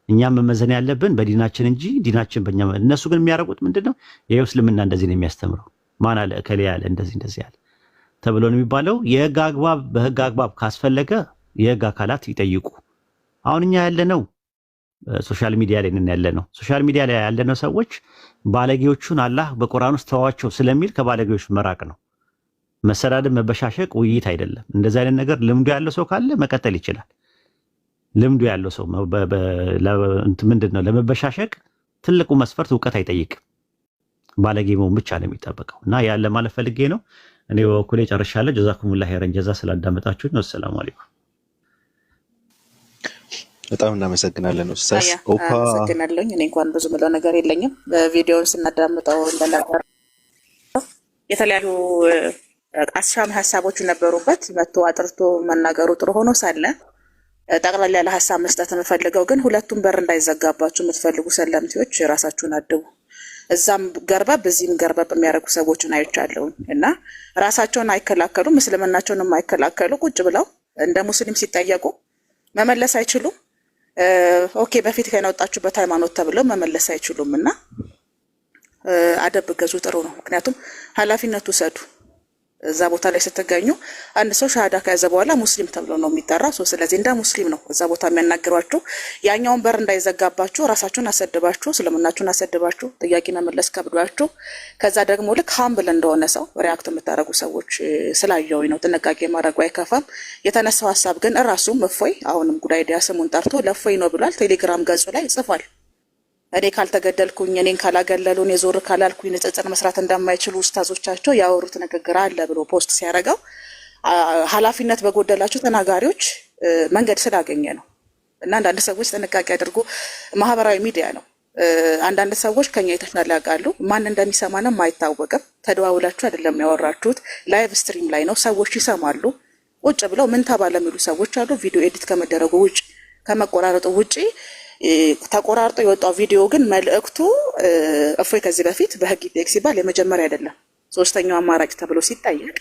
እኛም መመዘን ያለብን በዲናችን እንጂ ዲናችን በእኛ። እነሱ ግን የሚያደርጉት ምንድነው? ይሄው እስልምና እንደዚህ ነው የሚያስተምረው፣ ማን አለ እከሌ ያለ እንደዚህ ያለ ተብሎ ነው የሚባለው። የህግ አግባብ በህግ አግባብ ካስፈለገ የህግ አካላት ይጠይቁ። አሁን እኛ ያለነው ሶሻል ሚዲያ ላይ ነን ያለነው። ሶሻል ሚዲያ ላይ ያለነው ሰዎች ባለጌዎቹን አላህ በቁርአን ውስጥ ተዋቸው ስለሚል ከባለጌዎች መራቅ ነው። መሰዳደብ፣ መበሻሸቅ ውይይት አይደለም። እንደዚህ አይነት ነገር ልምዱ ያለው ሰው ካለ መቀጠል ይችላል። ልምዱ ያለው ሰው ምንድነው ለመበሻሸቅ ትልቁ መስፈርት እውቀት አይጠይቅም። ባለጌ መሆን ብቻ ነው የሚጠበቀው። እና ያለ ማለት ፈልጌ ነው። እኔ በበኩሌ ጨርሻለሁ። ጀዛኩሙላህ ኸይረን ጀዛ ስላዳመጣችሁኝ። ወሰላሙ አለይኩም። በጣም እናመሰግናለን ኡስታዝ ኦፓ። አመሰግናለሁ። እኔ እንኳን ብዙ ምለው ነገር የለኝም። ቪዲዮውን ስናዳምጠው እንደነበር የተለያዩ አሻሚ ሀሳቦች ነበሩበት። መጥቶ አጥርቶ መናገሩ ጥሩ ሆኖ ሳለ ጠቅላላ ያለ ሀሳብ መስጠት የምፈልገው ግን ሁለቱም በር እንዳይዘጋባችሁ የምትፈልጉ ሰለምቲዎች ራሳችሁን አድቡ። እዛም ገርበብ እዚህም ገርበብ የሚያደርጉ ሰዎችን አይቻለሁ እና ራሳቸውን አይከላከሉም፣ እስልምናቸውን የማይከላከሉ ቁጭ ብለው እንደ ሙስሊም ሲጠየቁ መመለስ አይችሉም። ኦኬ በፊት ከወጣችሁበት ሃይማኖት ተብለው መመለስ አይችሉም። እና አደብ ገዙ ጥሩ ነው። ምክንያቱም ኃላፊነቱ ውሰዱ። እዛ ቦታ ላይ ስትገኙ አንድ ሰው ሻሃዳ ከያዘ በኋላ ሙስሊም ተብሎ ነው የሚጠራ። ስለዚህ እንደ ሙስሊም ነው እዛ ቦታ የሚያናግሯችሁ። ያኛውን በር እንዳይዘጋባችሁ ራሳችሁን አሰድባችሁ እስልምናችሁን አሰድባችሁ ጥያቄ መመለስ ከብዷችሁ ከዛ ደግሞ ልክ ሀምብል እንደሆነ ሰው ሪያክት የምታደርጉ ሰዎች ስላየሁኝ ነው። ጥንቃቄ ማድረጉ አይከፋም። የተነሳው ሀሳብ ግን እራሱም እፎይ አሁንም ጉዳይ ዲያ ስሙን ጠርቶ ለእፎይ ነው ብሏል። ቴሌግራም ገጹ ላይ ጽፏል። እኔ ካልተገደልኩኝ እኔን ካላገለሉን የዞር ካላልኩኝ ንጽጽር መስራት እንደማይችሉ ኡስታዞቻቸው ያወሩት ንግግር አለ ብሎ ፖስት ሲያደርገው ኃላፊነት በጎደላቸው ተናጋሪዎች መንገድ ስላገኘ ነው። እና አንዳንድ ሰዎች ጥንቃቄ አድርጉ። ማህበራዊ ሚዲያ ነው። አንዳንድ ሰዎች ከኛ የተሻለ ያውቃሉ። ማን እንደሚሰማንም አይታወቅም። ተደዋውላችሁ አይደለም ያወራችሁት፣ ላይቭ ስትሪም ላይ ነው። ሰዎች ይሰማሉ። ቁጭ ብለው ምን ተባለ የሚሉ ሰዎች አሉ። ቪዲዮ ኤዲት ከመደረጉ ውጭ ከመቆራረጡ ውጭ ተቆራርጦ የወጣው ቪዲዮ ግን መልእክቱ እፎይ ከዚህ በፊት በህግ ይጠየቅ ሲባል የመጀመሪያ አይደለም። ሶስተኛው አማራጭ ተብሎ ሲጠየቅ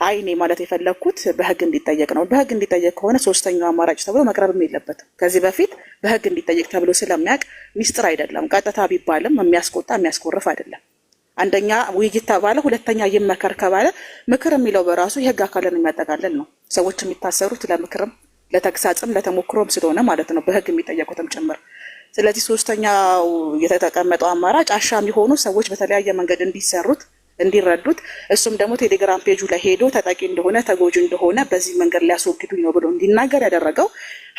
አይ እኔ ማለት የፈለኩት በህግ እንዲጠየቅ ነው። በህግ እንዲጠየቅ ከሆነ ሶስተኛው አማራጭ ተብሎ መቅረብም የለበትም። ከዚህ በፊት በህግ እንዲጠየቅ ተብሎ ስለሚያውቅ ሚስጥር አይደለም። ቀጥታ ቢባልም የሚያስቆጣ የሚያስኮርፍ አይደለም። አንደኛ ውይይት ተባለ፣ ሁለተኛ ይመከር ከባለ ምክር የሚለው በራሱ የህግ አካልን የሚያጠቃልል ነው። ሰዎች የሚታሰሩት ለምክርም ለተግሳጽም ለተሞክሮም ስለሆነ ማለት ነው፣ በህግ የሚጠየቁትም ጭምር። ስለዚህ ሶስተኛው የተቀመጠው አማራጭ አሻሚ የሆኑ ሰዎች በተለያየ መንገድ እንዲሰሩት እንዲረዱት፣ እሱም ደግሞ ቴሌግራም ፔጁ ላይ ሄዶ ተጠቂ እንደሆነ ተጎጂ እንደሆነ በዚህ መንገድ ሊያስወግዱኝ ነው ብሎ እንዲናገር ያደረገው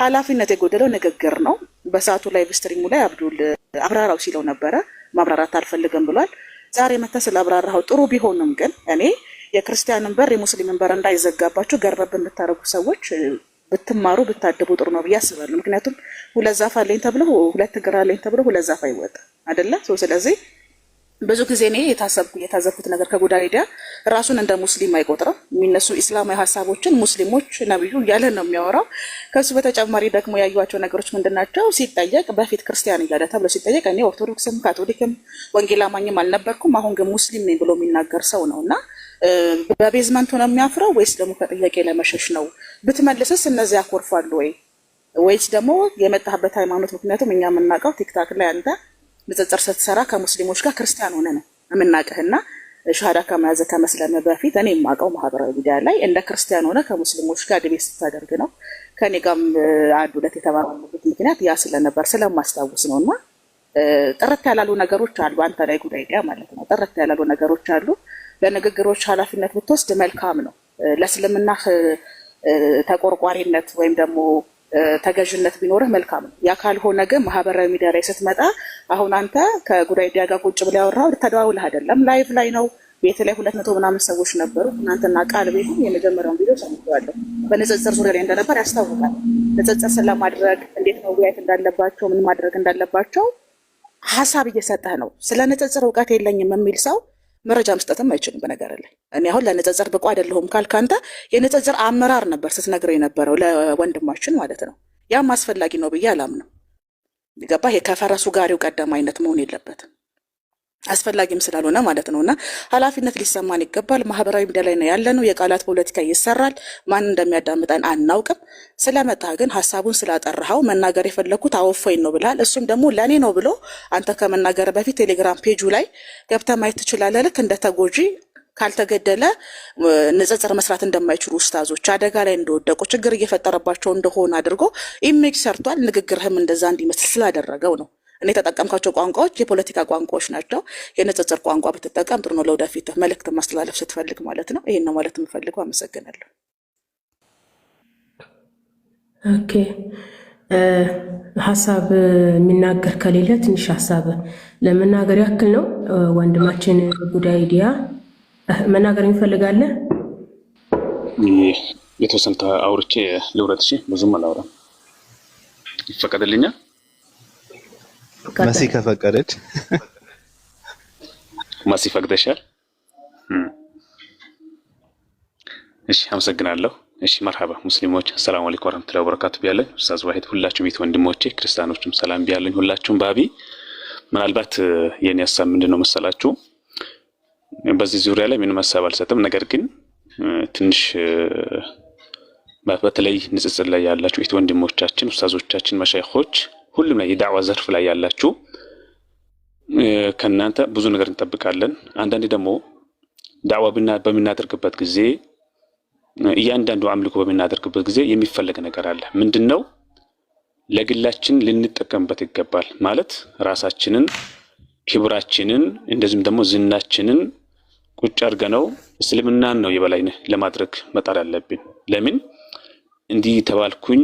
ኃላፊነት የጎደለው ንግግር ነው። በሰዓቱ ላይ ስትሪሙ ላይ አብዱል አብራራው ሲለው ነበረ። ማብራራት አልፈልግም ብሏል። ዛሬ መተህ ስላብራራኸው ጥሩ ቢሆንም ግን እኔ የክርስቲያንን በር የሙስሊምን በር እንዳይዘጋባችሁ ገረብ የምታደርጉ ሰዎች ብትማሩ ብታድቡ ጥሩ ነው ብዬ አስባለሁ። ምክንያቱም ሁለት ዛፍ አለኝ ተብሎ ሁለት እግር አለኝ ተብሎ ሁለት ዛፍ አይወጣ አይደለ? ስለዚህ ብዙ ጊዜ እኔ የታዘብኩት ነገር ከጉዳይ ዲያ ራሱን እንደ ሙስሊም አይቆጥርም። የሚነሱ ኢስላማዊ ሀሳቦችን ሙስሊሞች ነብዩ እያለ ነው የሚያወራው። ከሱ በተጨማሪ ደግሞ ያዩዋቸው ነገሮች ምንድናቸው? ሲጠየቅ በፊት ክርስቲያን እያለ ተብሎ ሲጠየቅ እኔ ኦርቶዶክስም ካቶሊክም ወንጌል አማኝም አልነበርኩም አሁን ግን ሙስሊም ነኝ ብሎ የሚናገር ሰው ነው እና በቤዝመንቱ ነው የሚያፍረው ወይስ ደግሞ ከጥያቄ ለመሸሽ ነው? ብትመልስስ እነዚህ ያኮርፋሉ ወይስ ደግሞ የመጣህበት ሃይማኖት? ምክንያቱም እኛ የምናውቀው ቲክታክ ላይ አንተ ንጽጽር ስትሰራ ከሙስሊሞች ጋር ክርስቲያን ሆነ ነው የምናውቅህና ሻሃዳ ከመያዝ ከመስለም በፊት እኔ የማውቀው ማህበራዊ ሚዲያ ላይ እንደ ክርስቲያን ሆነ ከሙስሊሞች ጋር ዲቤት ስታደርግ ነው። ከኔ ጋርም አንድ ሁለት የተባባሉበት ምክንያት ያ ስለነበር ስለማስታውስ ነው። እና ጥርት ያላሉ ነገሮች አሉ አንተ ላይ ጉዳይ ዲያ ማለት ነው። ጥርት ያላሉ ነገሮች አሉ። ለንግግሮች ኃላፊነት ብትወስድ መልካም ነው። ለእስልምና ተቆርቋሪነት ወይም ደግሞ ተገዥነት ቢኖርህ መልካም ነው። ያ ካልሆነ ግን ማህበራዊ ሚዲያ ላይ ስትመጣ አሁን አንተ ከጉዳይ ዲያ ጋር ቁጭ ብላ ያወራው ተደዋውለህ አይደለም፣ ላይቭ ላይ ነው። ቤት ላይ 200 ምናምን ሰዎች ነበሩ። እናንተና ቃል ቤቱ የመጀመሪያውን ቪዲዮ ሰምቼዋለሁ። በንጽጽር ዙሪያ ላይ እንደነበር ያስታውቃል። ንጽጽር ስለማድረግ እንዴት መወያየት እንዳለባቸው ምን ማድረግ እንዳለባቸው ሀሳብ እየሰጠህ ነው። ስለ ንጽጽር እውቀት የለኝም የሚል ሰው መረጃ መስጠትም አይችልም። በነገር ላይ እኔ አሁን ለንጽጽር ብቁ አይደለሁም ካልካንተ የንጽጽር አመራር ነበር ስትነግረው የነበረው ለወንድማችን ማለት ነው። ያም አስፈላጊ ነው ብዬ አላምንም። ይገባህ? ከፈረሱ ጋሪው ቀደም አይነት መሆን የለበትም አስፈላጊም ስላልሆነ ማለት ነውና ኃላፊነት ሊሰማን ይገባል። ማህበራዊ ሚዲያ ላይ ነው ያለነው። የቃላት ፖለቲካ ይሰራል። ማን እንደሚያዳምጠን አናውቅም። ስለመጣ ግን ሀሳቡን ስላጠራኸው መናገር የፈለኩት አወፎኝ ነው ብላል። እሱም ደግሞ ለኔ ነው ብሎ አንተ ከመናገር በፊት ቴሌግራም ፔጁ ላይ ገብተህ ማየት ትችላለህ። ልክ እንደ ተጎጂ ካልተገደለ ንጽጽር መስራት እንደማይችሉ ኡስታዞች አደጋ ላይ እንደወደቁ ችግር እየፈጠረባቸው እንደሆነ አድርጎ ኢሜጅ ሰርቷል። ንግግርህም እንደዛ እንዲመስል ስላደረገው ነው። እኔ የተጠቀምካቸው ቋንቋዎች የፖለቲካ ቋንቋዎች ናቸው። የንጽጽር ቋንቋ ብትጠቀም ጥሩ ነው። ለወደፊት መልእክት ማስተላለፍ ስትፈልግ ማለት ነው። ይሄን ነው ማለት የምፈልገው። አመሰግናለሁ። ኦኬ፣ ሀሳብ የሚናገር ከሌለ ትንሽ ሀሳብ ለመናገር ያክል ነው። ወንድማችን ጉዳይ ዲያ መናገር የሚፈልጋለ? የተወሰነ አውርቼ ልውረድ። እሺ፣ ብዙም አላወራም። ይፈቀድልኛል? መሲ ከፈቀደች። መሲ ፈቅደሻል? እሺ፣ አመሰግናለሁ። እሺ፣ መርሐባ ሙስሊሞች፣ ሰላም አለይኩም ወራህመቱላሂ ወበረካቱ ቢያለኝ ኡስታዝ ዋሂድ፣ ሁላችሁም ቤት ወንድሞቼ ክርስቲያኖችም ሰላም ቢያለኝ ሁላችሁም ባቢ። ምናልባት የኔ ሀሳብ ምንድነው መሰላችሁ? በዚህ ዙሪያ ላይ ምንም ሀሳብ አልሰጥም። ነገር ግን ትንሽ በተለይ ንጽጽር ላይ ያላችሁ ቤት ወንድሞቻችን፣ ኡስታዞቻችን፣ መሻይኾች ሁሉም ላይ የዳዕዋ ዘርፍ ላይ ያላችሁ ከእናንተ ብዙ ነገር እንጠብቃለን። አንዳንዴ ደግሞ ዳዕዋ በምናደርግበት ጊዜ እያንዳንዱ አምልኮ በምናደርግበት ጊዜ የሚፈለግ ነገር አለ። ምንድነው? ለግላችን ልንጠቀምበት ይገባል። ማለት ራሳችንን፣ ክብራችንን፣ እንደዚህም ደግሞ ዝናችንን ቁጭ አድርገነው እስልምናን ነው የበላይነህ ለማድረግ መጣር አለብን። ለምን እንዲህ ተባልኩኝ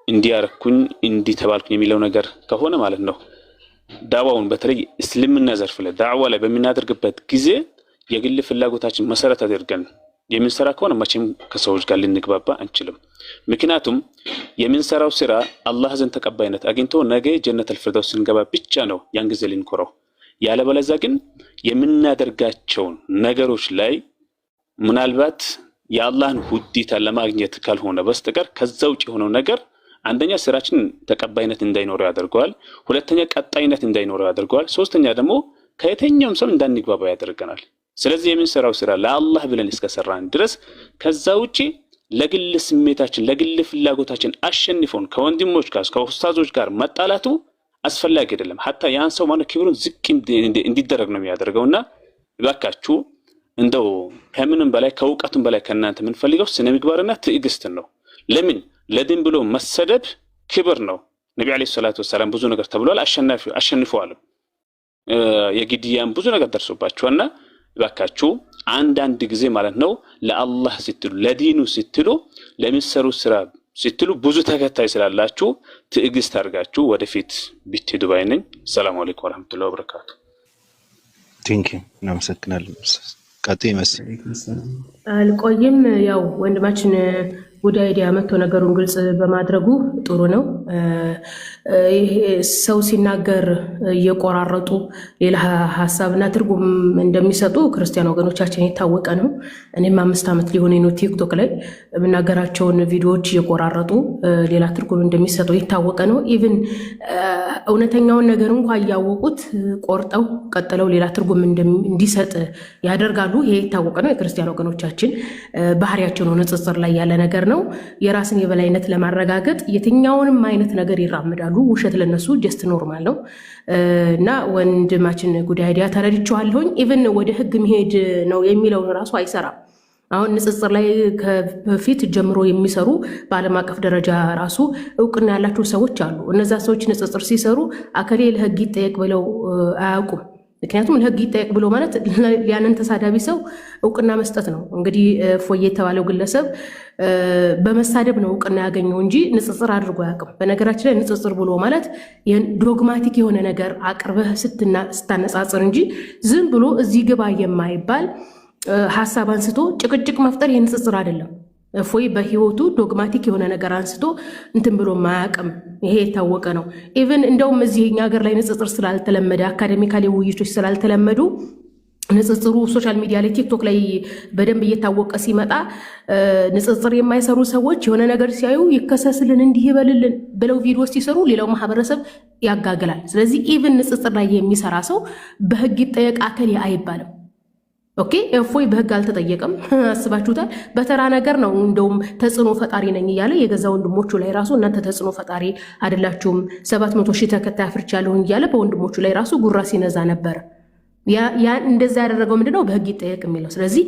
እንዲያረኩኝ እንዲህ ተባልኩኝ የሚለው ነገር ከሆነ ማለት ነው ዳዕዋውን በተለይ እስልምና ዘርፍ ላይ ዳዕዋ ላይ በሚናደርግበት ጊዜ የግል ፍላጎታችን መሰረት አድርገን የምንሰራ ከሆነ መቼም ከሰዎች ጋር ልንግባባ አንችልም። ምክንያቱም የምንሰራው ስራ አላህ ዘንድ ተቀባይነት አግኝቶ ነገ ጀነተል ፊርደውስ ስንገባ ብቻ ነው ያን ጊዜ ልንኮራው። ያለበለዚያ ግን የምናደርጋቸውን ነገሮች ላይ ምናልባት የአላህን ውዴታ ለማግኘት ካልሆነ በስተቀር ከዛ ውጭ የሆነው ነገር አንደኛ ስራችን ተቀባይነት እንዳይኖረው ያደርገዋል። ሁለተኛ ቀጣይነት እንዳይኖረው ያደርገዋል። ሶስተኛ ደግሞ ከየትኛውም ሰው እንዳንግባባ ያደርገናል። ስለዚህ የምንሰራው ስራ ለአላህ ብለን እስከሰራን ድረስ ከዛ ውጪ ለግል ስሜታችን ለግል ፍላጎታችን አሸንፎን ከወንድሞች ጋር ከኡስታዞች ጋር መጣላቱ አስፈላጊ አይደለም። ሐታ ያን ሰው ማለት ክብሩን ዝቅ እንዲደረግ ነው የሚያደርገውና እባካችሁ እንደው ከምንም በላይ ከእውቀቱም በላይ ከእናንተ የምንፈልገው ስነ ምግባርና ትዕግስትን ነው። ለምን ለድን ብሎ መሰደብ ክብር ነው። ነብዩ አለይሂ ሰላቱ ወሰለም ብዙ ነገር ተብሏል፣ አሸንፈዋል። የግድያም ብዙ ነገር ደርሶባቸውና እባካችሁ አንዳንድ ጊዜ ማለት ነው ለአላህ ስትሉ ለዲኑ ስትሉ ለሚሰሩ ስራ ስትሉ ብዙ ተከታይ ስላላችሁ ትዕግስት አድርጋችሁ ወደፊት ብትሄዱ ባይ ነኝ። ሰላም አለይኩም ወራህመቱላሂ ወበረካቱ። ቴንክ ዩ እናመሰግናለን። ቀጥይ መስል አልቆይም። ያው ወንድማችን ጉዳይ አይዲያ መጥቶ ነገሩን ግልጽ በማድረጉ ጥሩ ነው። ይሄ ሰው ሲናገር እየቆራረጡ ሌላ ሀሳብና ትርጉም እንደሚሰጡ ክርስቲያን ወገኖቻችን የታወቀ ነው። እኔም 5 ዓመት ሊሆነኝ ነው ቲክቶክ ላይ የምናገራቸውን ቪዲዮዎች እየቆራረጡ ሌላ ትርጉም እንደሚሰጡ የታወቀ ነው። ኢቭን እውነተኛውን ነገር እንኳን እያወቁት ቆርጠው ቀጥለው ሌላ ትርጉም እንዲሰጥ ያደርጋሉ። ይሄ የታወቀ ነው። የክርስቲያን ወገኖቻችን ባህሪያቸው ነው። ንጽጽር ላይ ያለ ነገር ነው። የራስን የበላይነት ለማረጋገጥ የትኛውንም አይነት ነገር ይራምዳሉ። ውሸት ለነሱ ጀስት ኖርማል ነው እና ወንድማችን ጉዳይ አይዲያ ተረድቼዋለሁኝ። ኢቭን ወደ ህግ መሄድ ነው የሚለውን ራሱ አይሰራም። አሁን ንጽጽር ላይ ከፊት ጀምሮ የሚሰሩ በዓለም አቀፍ ደረጃ ራሱ እውቅና ያላቸው ሰዎች አሉ። እነዛ ሰዎች ንጽጽር ሲሰሩ አከሌ ለህግ ይጠየቅ ብለው አያውቁም። ምክንያቱም ለህግ ይጠየቅ ብሎ ማለት ያንን ተሳዳቢ ሰው እውቅና መስጠት ነው። እንግዲህ ፎዬ የተባለው ግለሰብ በመሳደብ ነው እውቅና ያገኘው እንጂ ንጽጽር አድርጎ አያውቅም። በነገራችን ላይ ንጽጽር ብሎ ማለት ዶግማቲክ የሆነ ነገር አቅርበህ ስታነጻጽር እንጂ ዝም ብሎ እዚህ ግባ የማይባል ሀሳብ አንስቶ ጭቅጭቅ መፍጠር ይህ ንጽጽር አይደለም። እፎይ በህይወቱ ዶግማቲክ የሆነ ነገር አንስቶ እንትን ብሎ ማያውቅም። ይሄ የታወቀ ነው። ኢቭን እንደውም እዚህ እኛ ሀገር ላይ ንጽጽር ስላልተለመደ አካዴሚካሊ ውይይቶች ስላልተለመዱ ንጽጽሩ ሶሻል ሚዲያ ላይ ቲክቶክ ላይ በደንብ እየታወቀ ሲመጣ ንጽጽር የማይሰሩ ሰዎች የሆነ ነገር ሲያዩ ይከሰስልን እንዲህ ይበልልን ብለው ቪዲዮ ሲሰሩ ሌላው ማህበረሰብ ያጋግላል። ስለዚህ ኢቭን ንጽጽር ላይ የሚሰራ ሰው በህግ ይጠየቅ አከል አይባልም። ኦኬ እፎይ በህግ አልተጠየቀም። አስባችሁታል? በተራ ነገር ነው። እንደውም ተጽዕኖ ፈጣሪ ነኝ እያለ የገዛ ወንድሞቹ ላይ ራሱ እናንተ ተጽዕኖ ፈጣሪ አይደላችሁም 700,000 ተከታይ አፍርቻለሁ እያለ በወንድሞቹ ላይ ራሱ ጉራ ሲነዛ ነበር። ያ እንደዛ ያደረገው ምንድነው? በህግ ይጠየቅ የሚለው። ስለዚህ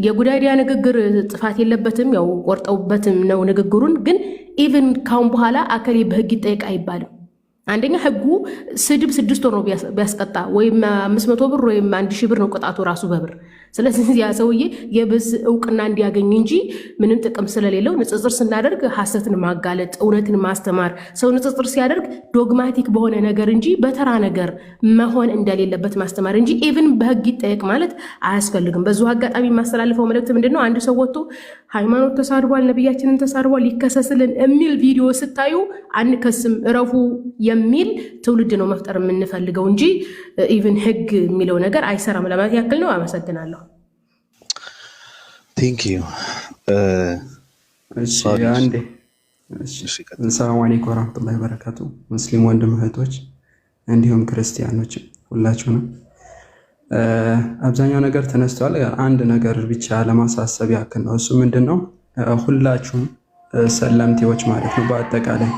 የጉዳይ አይዲያ ንግግር ጥፋት የለበትም። ያው ቆርጠውበትም ነው ንግግሩን። ግን ኢቭን ካሁን በኋላ አከሌ በህግ ይጠየቅ አይባልም። አንደኛ ህጉ ስድብ 6 ወር ነው ቢያስቀጣ፣ ወይም 500 ብር ወይም 1000 ብር ነው ቅጣቱ ራሱ በብር። ስለዚህ ያ ሰውዬ የብስ እውቅና እንዲያገኝ እንጂ ምንም ጥቅም ስለሌለው ንጽጽር ስናደርግ ሐሰትን ማጋለጥ፣ እውነትን ማስተማር፣ ሰው ንጽጽር ሲያደርግ ዶግማቲክ በሆነ ነገር እንጂ በተራ ነገር መሆን እንደሌለበት ማስተማር እንጂ ኢቭን በህግ ይጠየቅ ማለት አያስፈልግም። በዙ አጋጣሚ የማስተላልፈው መልእክት ምንድነው? አንድ ሰው ወጥቶ ሃይማኖት ተሳድቧል፣ ነብያችንን ተሳድቧል፣ ሊከሰስልን የሚል ቪዲዮ ስታዩ አንከስም እረፉ የሚል ትውልድ ነው መፍጠር የምንፈልገው እንጂ ኢቭን ህግ የሚለው ነገር አይሰራም ለማለት ያክል ነው። አመሰግናለሁ። ቴንክ ዩ። ሰላም አለይኩም ወራህመቱላሂ ወበረካቱ። ሙስሊም ወንድም እህቶች እንዲሁም ክርስቲያኖች ሁላችሁንም አብዛኛው ነገር ተነስቷል። አንድ ነገር ብቻ ለማሳሰብ ያክል ነው። እሱ ምንድነው? ሁላችሁም ሰለምቴዎች ማለት ነው በአጠቃላይ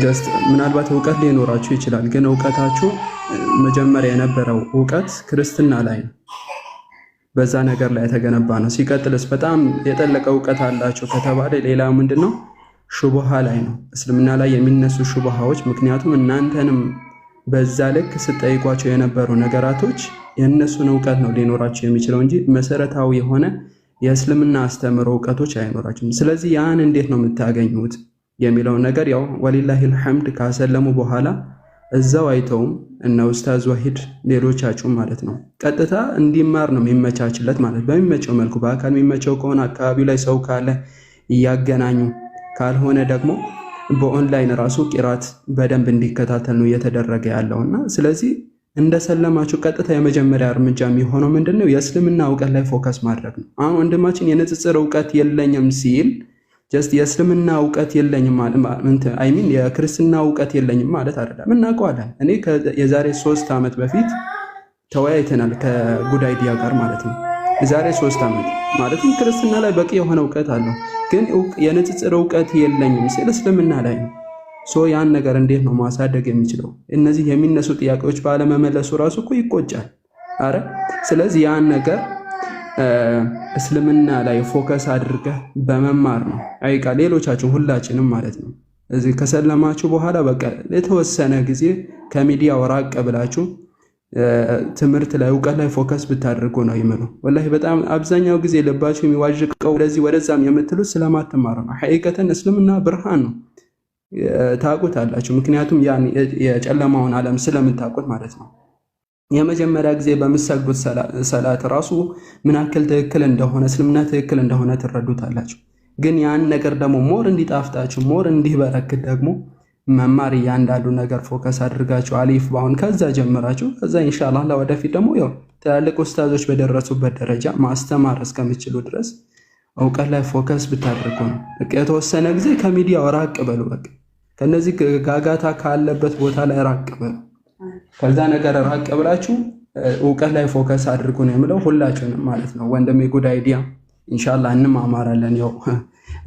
ጀስት ምናልባት እውቀት ሊኖራችሁ ይችላል። ግን እውቀታችሁ መጀመሪያ የነበረው እውቀት ክርስትና ላይ ነው፣ በዛ ነገር ላይ የተገነባ ነው። ሲቀጥልስ በጣም የጠለቀ እውቀት አላችሁ ከተባለ ሌላ ምንድነው? ሹብሃ ላይ ነው፣ እስልምና ላይ የሚነሱ ሹብሃዎች። ምክንያቱም እናንተንም በዛ ልክ ስጠይቋቸው የነበሩ ነገራቶች የእነሱን እውቀት ነው ሊኖራቸው የሚችለው እንጂ መሰረታዊ የሆነ የእስልምና አስተምሮ እውቀቶች አይኖራችሁም። ስለዚህ ያን እንዴት ነው የምታገኙት የሚለውን ነገር ያው ወሊላሂ አልሐምድ ካሰለሙ በኋላ እዛው አይተውም እነ ኡስታዝ ወሂድ ሌሎቻችሁ ማለት ነው ቀጥታ እንዲማር ነው የሚመቻችለት ማለት በሚመቸው መልኩ በአካል የሚመቸው ከሆነ አካባቢው ላይ ሰው ካለ እያገናኙ፣ ካልሆነ ደግሞ በኦንላይን ራሱ ቂራት በደንብ እንዲከታተል ነው እየተደረገ ያለውና ስለዚህ እንደሰለማችሁ ቀጥታ የመጀመሪያ እርምጃ የሚሆነው ምንድነው? የእስልምና እውቀት ላይ ፎከስ ማድረግ ነው። አሁን ወንድማችን የንጽጽር እውቀት የለኝም ሲል ጀስት የእስልምና እውቀት የለኝም አይሚን የክርስትና እውቀት የለኝም ማለት አይደለም። እናውቀዋለን። እኔ የዛሬ 3 ዓመት በፊት ተወያይተናል ከጉድ አይዲያ ጋር ማለት ነው። የዛሬ 3 ዓመት ማለትም ክርስትና ላይ በቂ የሆነ እውቀት አለው፣ ግን የንጽጽር እውቀት የለኝም ሲል እስልምና ላይ ነው። ያን ነገር እንዴት ነው ማሳደግ የሚችለው? እነዚህ የሚነሱ ጥያቄዎች ባለመመለሱ ራሱ እኮ ይቆጫል። አረ ስለዚህ ያን ነገር እስልምና ላይ ፎከስ አድርገህ በመማር ነው። አይቃ ሌሎቻችሁ ሁላችንም ማለት ነው እዚህ ከሰለማችሁ በኋላ በቃ የተወሰነ ጊዜ ከሚዲያው ራቅ ብላችሁ ትምህርት ላይ እውቀት ላይ ፎከስ ብታደርጉ ነው ይመሉ። ወላሂ በጣም አብዛኛው ጊዜ ልባችሁ የሚዋዥቀው ወደዚህ ወደዛም የምትሉት ስለማትማሩ ነው። ሐቂቀተን እስልምና ብርሃን ነው፣ ታውቁታላችሁ። ምክንያቱም ያን የጨለማውን ዓለም ስለምታውቁት ማለት ነው። የመጀመሪያ ጊዜ በምትሰግዱት ሰላት ራሱ ምን ያክል ትክክል እንደሆነ እስልምና ትክክል እንደሆነ ትረዱታላችሁ። ግን ያን ነገር ደግሞ ሞር እንዲጣፍጣችሁ ሞር እንዲበረክት ደግሞ መማር እያንዳንዱ ነገር ፎከስ አድርጋችሁ አሊፍ ባሁን ከዛ ጀምራችሁ ከዛ ኢንሻአላህ ለወደፊት ደግሞ ያው ትላልቅ ኡስታዞች በደረሱበት ደረጃ ማስተማር እስከምችሉ ድረስ እውቀት ላይ ፎከስ ብታደርጉ ነው። የተወሰነ ጊዜ ከሚዲያው ራቅ በሉ። በቃ ከነዚህ ጋጋታ ካለበት ቦታ ላይ ራቅ በሉ። ከዛ ነገር ራቅ ብላችሁ እውቀት ላይ ፎከስ አድርጉ ነው የምለው ሁላችሁንም ማለት ነው። ወንድሜ ጉድ አይዲያ ኢንሻአላህ እንማማራለን። ያው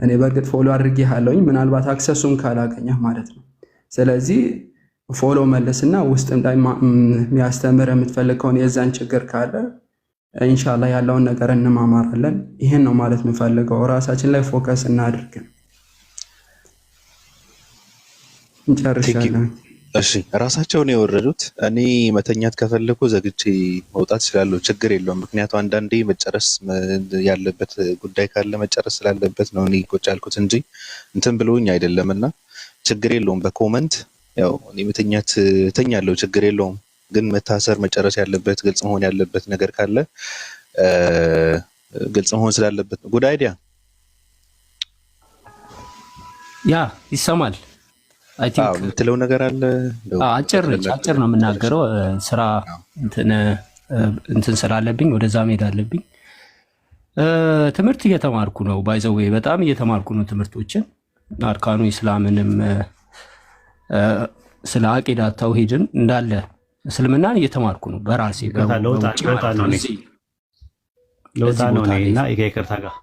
እኔ በእርግጥ ፎሎ አድርጌሃለሁኝ ምናልባት አክሰሱን ካላገኘህ ማለት ነው። ስለዚህ ፎሎ መልስና ውስጥም ላይ የሚያስተምር የምትፈልግ ከሆነ የዛን ችግር ካለ ኢንሻአላህ ያለውን ነገር እንማማራለን። ይሄን ነው ማለት የምፈልገው። ራሳችን ላይ ፎከስ እናድርግ። እንጨርሻለን። እሺ ራሳቸውን የወረዱት እኔ መተኛት ከፈለኩ ዘግቼ መውጣት እችላለሁ፣ ችግር የለውም። ምክንያቱም አንዳንዴ መጨረስ ያለበት ጉዳይ ካለ መጨረስ ስላለበት ነው እኔ ቁጭ ያልኩት እንጂ እንትን ብሎኝ አይደለምና ችግር የለውም። በኮመንት ያው እኔ መተኛት እተኛለሁ፣ ችግር የለውም። ግን መታሰር መጨረስ ያለበት ግልጽ መሆን ያለበት ነገር ካለ ግልጽ መሆን ስላለበት ነው። ጉድ አይዲያ ያ ይሰማል። አይ ቲንክ የምትለው ነገር አለ። አጭር ነው የምናገረው። ስራ እንትን ስላለብኝ ወደዛ መሄድ አለብኝ። ትምህርት እየተማርኩ ነው። ባይዘዌ በጣም እየተማርኩ ነው ትምህርቶችን፣ አርካኑ ኢስላምንም ስለ አቂዳ ተውሂድን እንዳለ እስልምናን እየተማርኩ ነው በራሴ ለውጣ ነው እና ይቅርታ ጋር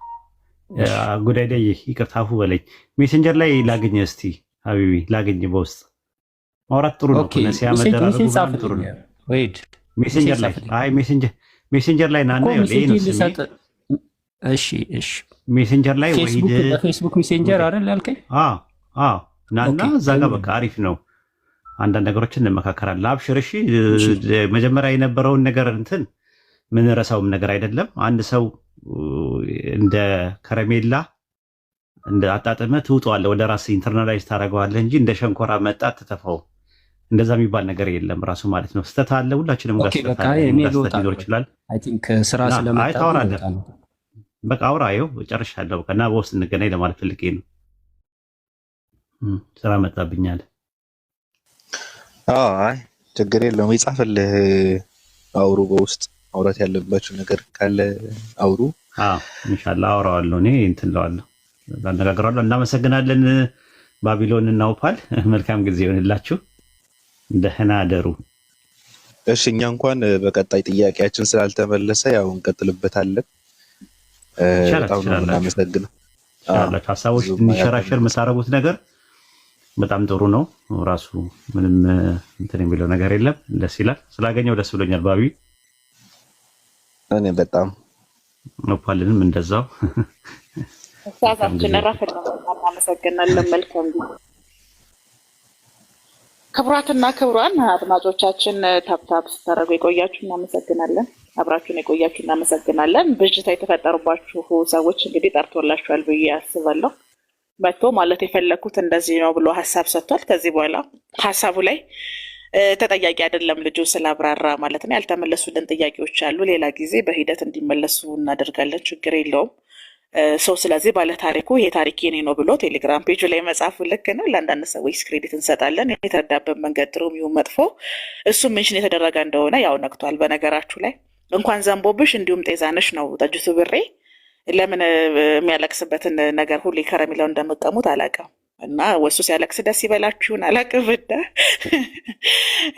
ጉዳይ ላይ ይቅርታ አፉ በለኝ። ሜሴንጀር ላይ ላግኝ እስቲ ሀቢቢ ላግኝ። በውስጥ ማውራት ጥሩ ነው። ነሲያ መደራረጉ ጥሩ ነው። ወይድ ሜሴንጀር ላይ ሜሴንጀር ላይ ናና ይኸው ነው ስሜ። እሺ ሜሴንጀር ላይ ወይድ በፌስቡክ ሜሴንጀር አይደል ያልከኝ? አዎ ናና እዛ ጋር በቃ አሪፍ ነው። አንዳንድ ነገሮችን እንመካከራለን። አብሽር እሺ። መጀመሪያ የነበረውን ነገር እንትን ምን ረሳውም ነገር አይደለም። አንድ ሰው እንደ ከረሜላ እንደ አጣጥመህ ትውጠዋለህ፣ ወደ ራስ ኢንተርናላይዝ ታደርገዋለህ እንጂ እንደ ሸንኮራ መጣ ትተፋው። እንደዛ የሚባል ነገር የለም ራሱ ማለት ነው። ስህተት አለ፣ ሁላችንም ጋር ስህተት ሊኖር ይችላል። አይ ቲንክ ስራ ስለመጣ ታወራለህ። በቃ አውራ። ይኸው ጨርሻለሁ። በቃ እና በውስጥ እንገናኝ ለማለት ፈልጌ ነው። ስራ መጣብኛል። አይ ችግር የለውም። ይጻፍልህ፣ አውሩ። በውስጥ አውራት ያለባችሁ ነገር ካለ አውሩ። ኢንሻአላህ አወራዋለሁ። እኔ እንትን እለዋለሁ፣ አነጋግረዋለሁ። እናመሰግናለን። ባቢሎን እና ኦፓል መልካም ጊዜ ይሆንላችሁ። ደህና አደሩ። እሺ እኛ እንኳን በቀጣይ ጥያቄያችን ስላልተመለሰ ያው እንቀጥልበታለን። በጣም ነው የምናመሰግነው። ሀሳቦች እንዲሸራሸር የምታደርጉት ነገር በጣም ጥሩ ነው። ራሱ ምንም እንትን የሚለው ነገር የለም። ደስ ይላል። ስላገኘው ደስ ብሎኛል። ባቢ እኔ በጣም ኦፓልንም እንደዛው ኡስታዛችን ራፈና እናመሰግናለን። መልካም ጊዜ። ክቡራትና ክቡራን አድማጮቻችን ታብታብ ስታደርጉ የቆያችሁ እናመሰግናለን። አብራችሁን የቆያችሁ እናመሰግናለን። ብዥታ የተፈጠሩባችሁ ሰዎች እንግዲህ ጠርቶላችኋል ብዬ አስባለሁ። መጥቶ ማለት የፈለኩት እንደዚህ ነው ብሎ ሀሳብ ሰጥቷል። ከዚህ በኋላ ሀሳቡ ላይ ተጠያቂ አይደለም ልጁ ስላብራራ ማለት ነው። ያልተመለሱልን ጥያቄዎች አሉ። ሌላ ጊዜ በሂደት እንዲመለሱ እናደርጋለን። ችግር የለውም። ሰው ስለዚህ ባለ ታሪኩ ይሄ ታሪክ የኔ ነው ብሎ ቴሌግራም ፔጁ ላይ መጻፉ ልክ ነው። ለአንዳንድ ሰዎች ክሬዲት እንሰጣለን። የተረዳበት መንገድ ጥሩ ይሁን መጥፎ እሱም ሜንሽን የተደረገ እንደሆነ ያው ነክቷል። በነገራችሁ ላይ እንኳን ዘንቦብሽ እንዲሁም ጤዛነሽ ነው ጠጅቱ ብሬ ለምን የሚያለቅስበትን ነገር ሁሌ ከረሜላው እንደመቀሙት አላውቅም። እና ወሱ ሲያለቅስ ደስ ይበላችሁን አላውቅም። እና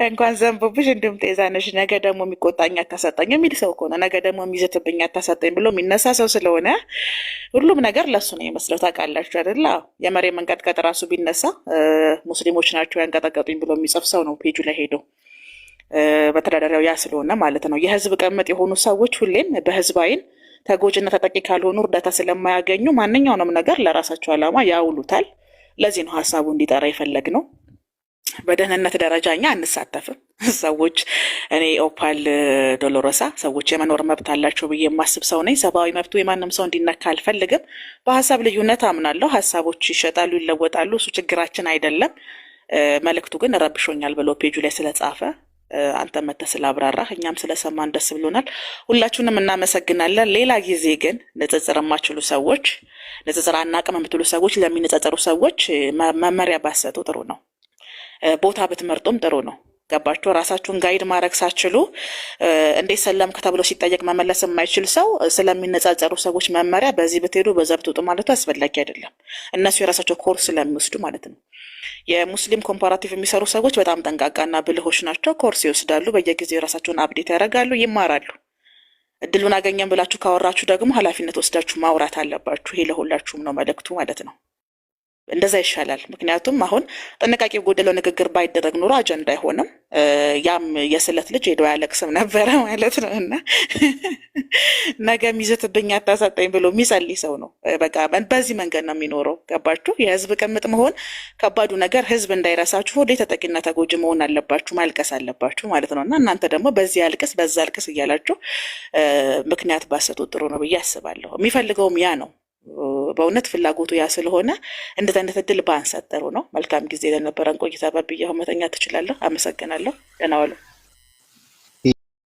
እንኳን ዘንቦብሽ እንዲሁም ጤዛነሽ ነገ ደግሞ የሚቆጣኝ አታሰጠኝ የሚል ሰው ከሆነ ነገ ደግሞ የሚዘትብኝ አታሰጠኝ ብሎ የሚነሳ ሰው ስለሆነ ሁሉም ነገር ለሱ ነው ይመስለው። ታውቃላችሁ አይደል? የመሬት መንቀጥቀጥ ራሱ ቢነሳ ሙስሊሞች ናቸው ያንቀጠቀጡኝ ብሎ የሚጽፍ ሰው ነው ፔጁ ላይ ሄዶ በተዳዳሪያው ያ ስለሆነ ማለት ነው። የህዝብ ቀመጥ የሆኑ ሰዎች ሁሌም በህዝብ አይን ተጎጂና ተጠቂ ካልሆኑ እርዳታ ስለማያገኙ ማንኛውንም ነገር ለራሳቸው ዓላማ ያውሉታል። ለዚህ ነው ሀሳቡ እንዲጠራ የፈለግነው። በደህንነት ደረጃ እኛ አንሳተፍም። ሰዎች እኔ ኦፓል ዶሎሮሳ ሰዎች የመኖር መብት አላቸው ብዬ የማስብ ሰው ነኝ። ሰብአዊ መብቱ የማንም ሰው እንዲነካ አልፈልግም። በሀሳብ ልዩነት አምናለሁ። ሀሳቦች ይሸጣሉ፣ ይለወጣሉ። እሱ ችግራችን አይደለም። መልእክቱ ግን ረብሾኛል ብሎ ፔጁ ላይ ስለጻፈ አንተ መተህ ስላብራራህ እኛም ስለሰማን ደስ ብሎናል። ሁላችሁንም እናመሰግናለን። ሌላ ጊዜ ግን ንጽጽር የማችሉ ሰዎች፣ ንጽጽር አናቅም የምትሉ ሰዎች ለሚነጻጸሩ ሰዎች መመሪያ ባሰጡ ጥሩ ነው። ቦታ ብትመርጡም ጥሩ ነው። ገባችሁ? ራሳችሁን ጋይድ ማድረግ ሳችሉ እንዴት ሰለምክ ተብሎ ሲጠየቅ መመለስ የማይችል ሰው ስለሚነጻጸሩ ሰዎች መመሪያ በዚህ ብትሄዱ በዛ ብትወጡ ማለቱ አስፈላጊ አይደለም። እነሱ የራሳቸው ኮርስ ስለሚወስዱ ማለት ነው። የሙስሊም ኮምፓራቲቭ የሚሰሩ ሰዎች በጣም ጠንቃቃና ብልሆች ናቸው። ኮርስ ይወስዳሉ፣ በየጊዜው የራሳቸውን አፕዴት ያደርጋሉ፣ ይማራሉ። እድሉን አገኘን ብላችሁ ካወራችሁ ደግሞ ኃላፊነት ወስዳችሁ ማውራት አለባችሁ። ይሄ ለሁላችሁም ነው መልእክቱ ማለት ነው። እንደዛ ይሻላል። ምክንያቱም አሁን ጥንቃቄ የጎደለው ንግግር ባይደረግ ኑሮ አጀንዳ አይሆንም። ያም የስለት ልጅ ሄዶ ያለቅስም ነበረ ማለት ነው። እና ነገ የሚዘትብኝ አታሳጣኝ ብሎ የሚጸልይ ሰው ነው። በቃ በዚህ መንገድ ነው የሚኖረው። ገባችሁ? የህዝብ ቅምጥ መሆን ከባዱ ነገር ህዝብ እንዳይረሳችሁ ሁሌ ተጠቂና ተጎጂ መሆን አለባችሁ፣ ማልቀስ አለባችሁ ማለት ነው። እና እናንተ ደግሞ በዚህ አልቅስ በዛ አልቅስ እያላችሁ ምክንያት ባሰጡ ጥሩ ነው ብዬ አስባለሁ። የሚፈልገውም ያ ነው። በእውነት ፍላጎቱ ያ ስለሆነ እንደዚህ አይነት እድል ባንሰጥ ጥሩ ነው። መልካም ጊዜ ለነበረን ቆይታ። በብያው መተኛ ትችላለህ። አመሰግናለሁ። ደህና ዋሉ።